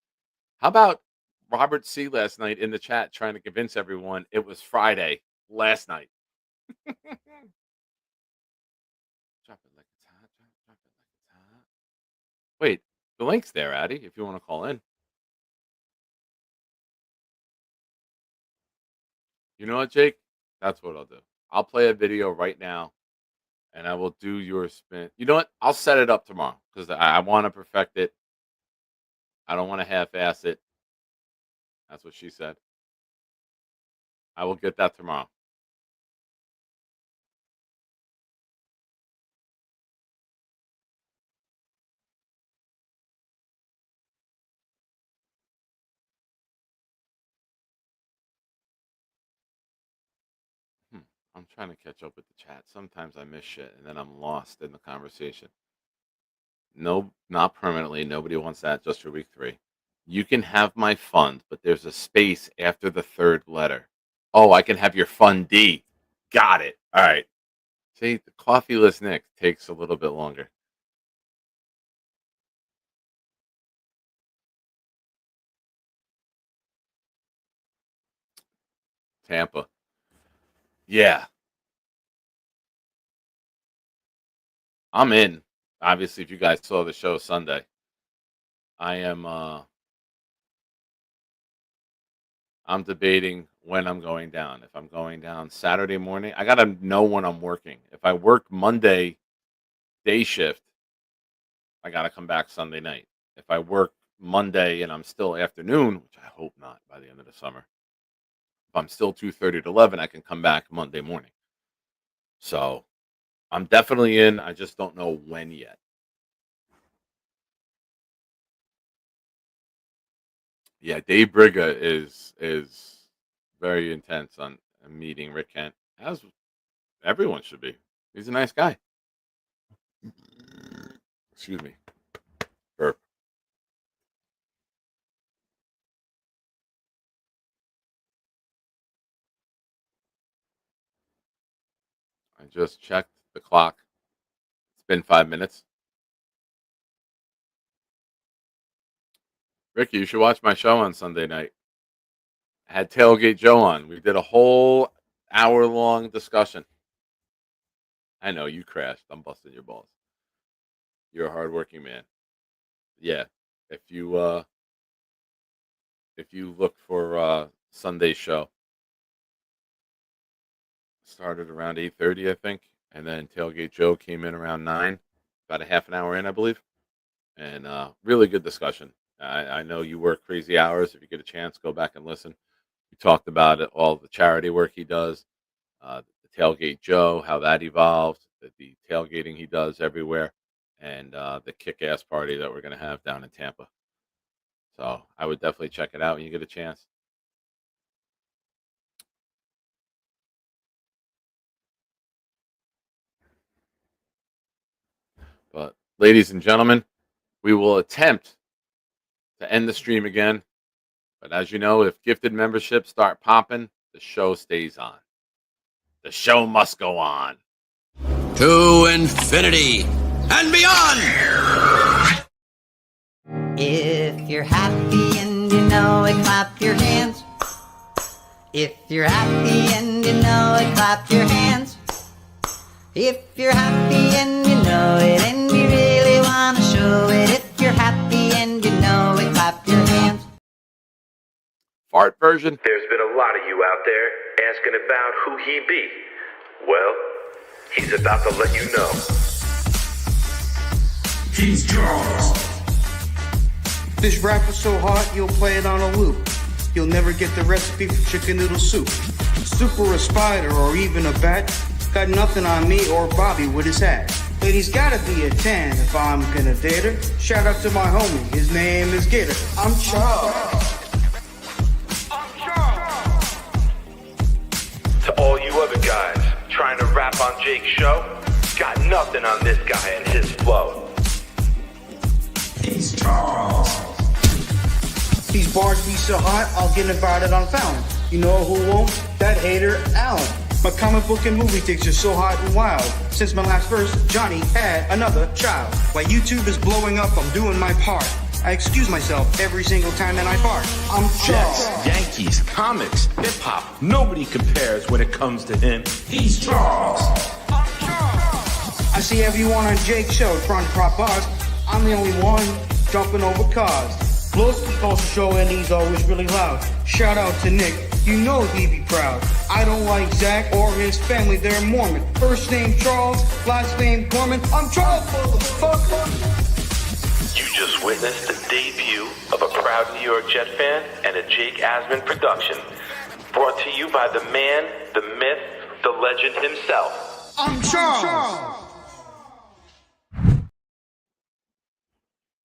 How about Robert C. last night in the chat trying to convince everyone it was Friday last night? Drop it like it's hot. Drop it like it's hot. Wait, the link's there, Addie, if you want to call in. You know what, Jake? That's what I'll do. I'll play a video right now, and I will do your spin. You know what? I'll set it up tomorrow because I want to perfect it. I don't want to half-ass it. That's what she said. I will get that tomorrow. I'm trying to catch up with the chat. Sometimes I miss shit and then I'm lost in the conversation. No, not permanently. Nobody wants that just for week 3. You can have my fund, but there's a space after the 3rd letter. Oh, I can have your fund D. Got it. All right. See, the coffeeless Nick takes a little bit longer. Tampa. Yeah. I'm in. Obviously, if you guys saw the show Sunday, I'm debating when I'm going down. If I'm going down Saturday morning, I got to know when I'm working. If I work Monday day shift, I got to come back Sunday night. If I work Monday and I'm still afternoon, which I hope not by the end of the summer, if I'm still 2:30 to 11, I can come back Monday morning. So I'm definitely in. I just don't know when yet. Yeah, Dave Briga is very intense on meeting Rick Kent, as everyone should be. He's a nice guy. Excuse me. Burp. I just checked the clock. It's been 5 minutes. Ricky, you should watch my show on Sunday night. I had Tailgate Joe on. We did a whole hour-long discussion. I know you crashed. I'm busting your balls. You're a hardworking man. Yeah. If you look for Sunday's show, started around 8:30, I think, and then Tailgate Joe came in around 9, about a half an hour in, I believe, and really good discussion. I know you work crazy hours. If you get a chance, go back and listen. We talked about it, all the charity work he does, the Tailgate Joe, how that evolved, the tailgating he does everywhere, and the kick-ass party that we're going to have down in Tampa. So I would definitely check it out when you get a chance. But ladies and gentlemen, we will attempt to end the stream again. But as you know, if gifted memberships start popping, the show stays on. The show must go on. To infinity and beyond! If you're happy and you know it, clap your hands. If you're happy and you know it, clap your hands. If you're happy and you know it and you really want to show it, if you're happy and you know it, clap your hands. Fart version. There's been a lot of you out there asking about who he be. Well, he's about to let you know. He's Charles. This rap is so hot, you'll play it on a loop. You'll never get the recipe for chicken noodle soup. Super a spider or even a bat. Got nothing on me or Bobby with his hat. Lady's gotta be a 10 if I'm gonna date her. Shout out to my homie, his name is Gator. I'm Charles. To all you other guys trying to rap on Jake's show, got nothing on this guy and his flow. He's Charles. These bars be so hot, I'll get invited on Fountain. You know who won't? That hater, Alan. My comic book and movie takes are so hot and wild. Since my last verse, Johnny had another child. While YouTube is blowing up, I'm doing my part. I excuse myself every single time that I fart. I'm Charles. Jets, Yankees, comics, hip-hop, nobody compares when it comes to him. He's Charles. I see everyone on Jake's show trying to prop us. I'm the only one jumping over cars. Plus, he calls the show and he's always really loud. Shout out to Nick, you know he'd be proud. I don't like Zach or his family, they're Mormon. First name Charles, last name Gorman. I'm Charles, motherfucker. You just witnessed the debut of a proud New York Jet fan and a Jake Asman production. Brought to you by the man, the myth, the legend himself. I'm Charles.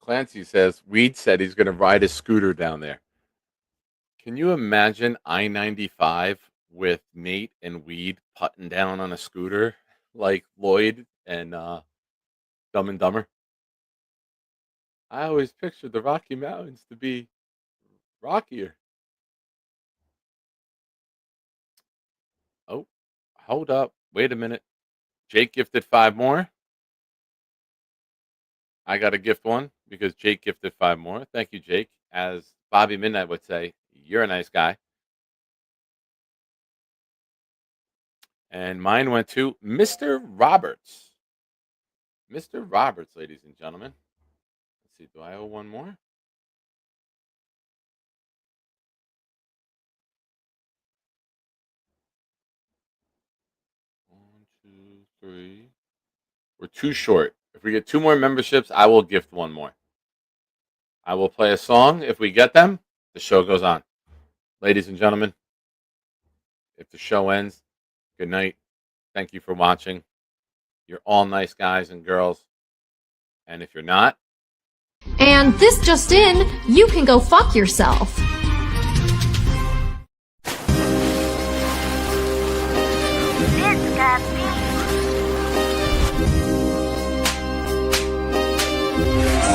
Clancy says, Weed said he's going to ride his scooter down there. Can you imagine I-95 with Nate and Weed putting down on a scooter like Lloyd and Dumb and Dumber. I always pictured the Rocky Mountains to be rockier. Oh, hold up. Wait a minute. Jake gifted 5 more. I got to gift one because Jake gifted 5 more. Thank you, Jake. As Bobby Midnight would say, you're a nice guy. And mine went to Mr. Roberts. Mr. Roberts, ladies and gentlemen. Let's see. Do I owe one more? One, two, three. We're too short. If we get 2 more memberships, I will gift one more. I will play a song. If we get them, the show goes on. Ladies and gentlemen, if the show ends, good night. Thank you for watching. You're all nice guys and girls. And if you're not, And this just in, you can go fuck yourself.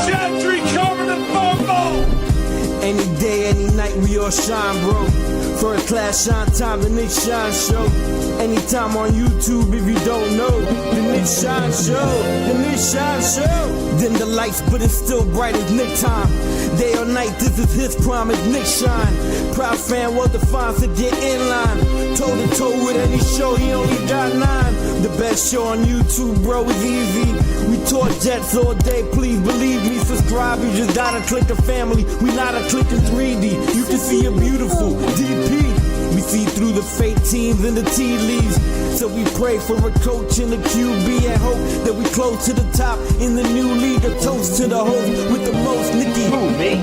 Gentry covered in football. Any day, any night, we all shine, bro. First class shine time, the Nick Shine Show. Anytime on YouTube, if you don't know, the Nick Shine Show, the Nick Shine Show. Dim the lights, but it's still bright as Nick time. Day or night, this is his prime, it's Nick Shine. Proud fan, well defined to get in line. Toe to toe with any show, he only got 9. The best show on YouTube, bro, is easy. We talk Jets all day, please believe me. Subscribe, you just gotta click a family. We not a click in 3D. You can see a beautiful DP. We see through the fake teams and the tea leaves. So we pray for a coach and a QB and hope that we close to the top in the new league. A toast to the host with the most, Nicky. Who, me?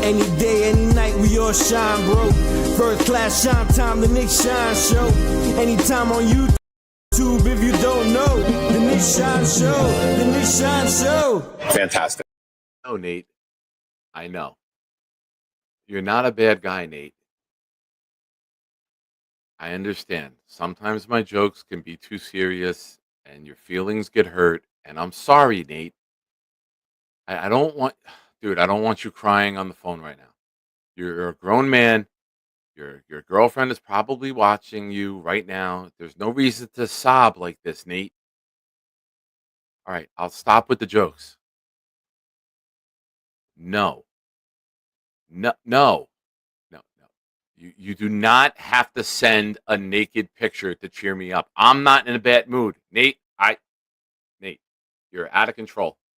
Any day, any night, we all shine, bro. First class shine time, the Nick Shine Show. Anytime on YouTube, if you don't know, the Nick Shine Show, the Nick Shine Show. fantastic. Oh, Nate, I know. You're not a bad guy, Nate. I understand. Sometimes my jokes can be too serious and your feelings get hurt. And I'm sorry, Nate. I don't want, dude, I don't want you crying on the phone right now. You're a grown man. Your girlfriend is probably watching you right now. There's no reason to sob like this, Nate. All right, I'll stop with the jokes. No. No, no, no, no. You do not have to send a naked picture to cheer me up. I'm not in a bad mood. Nate, you're out of control.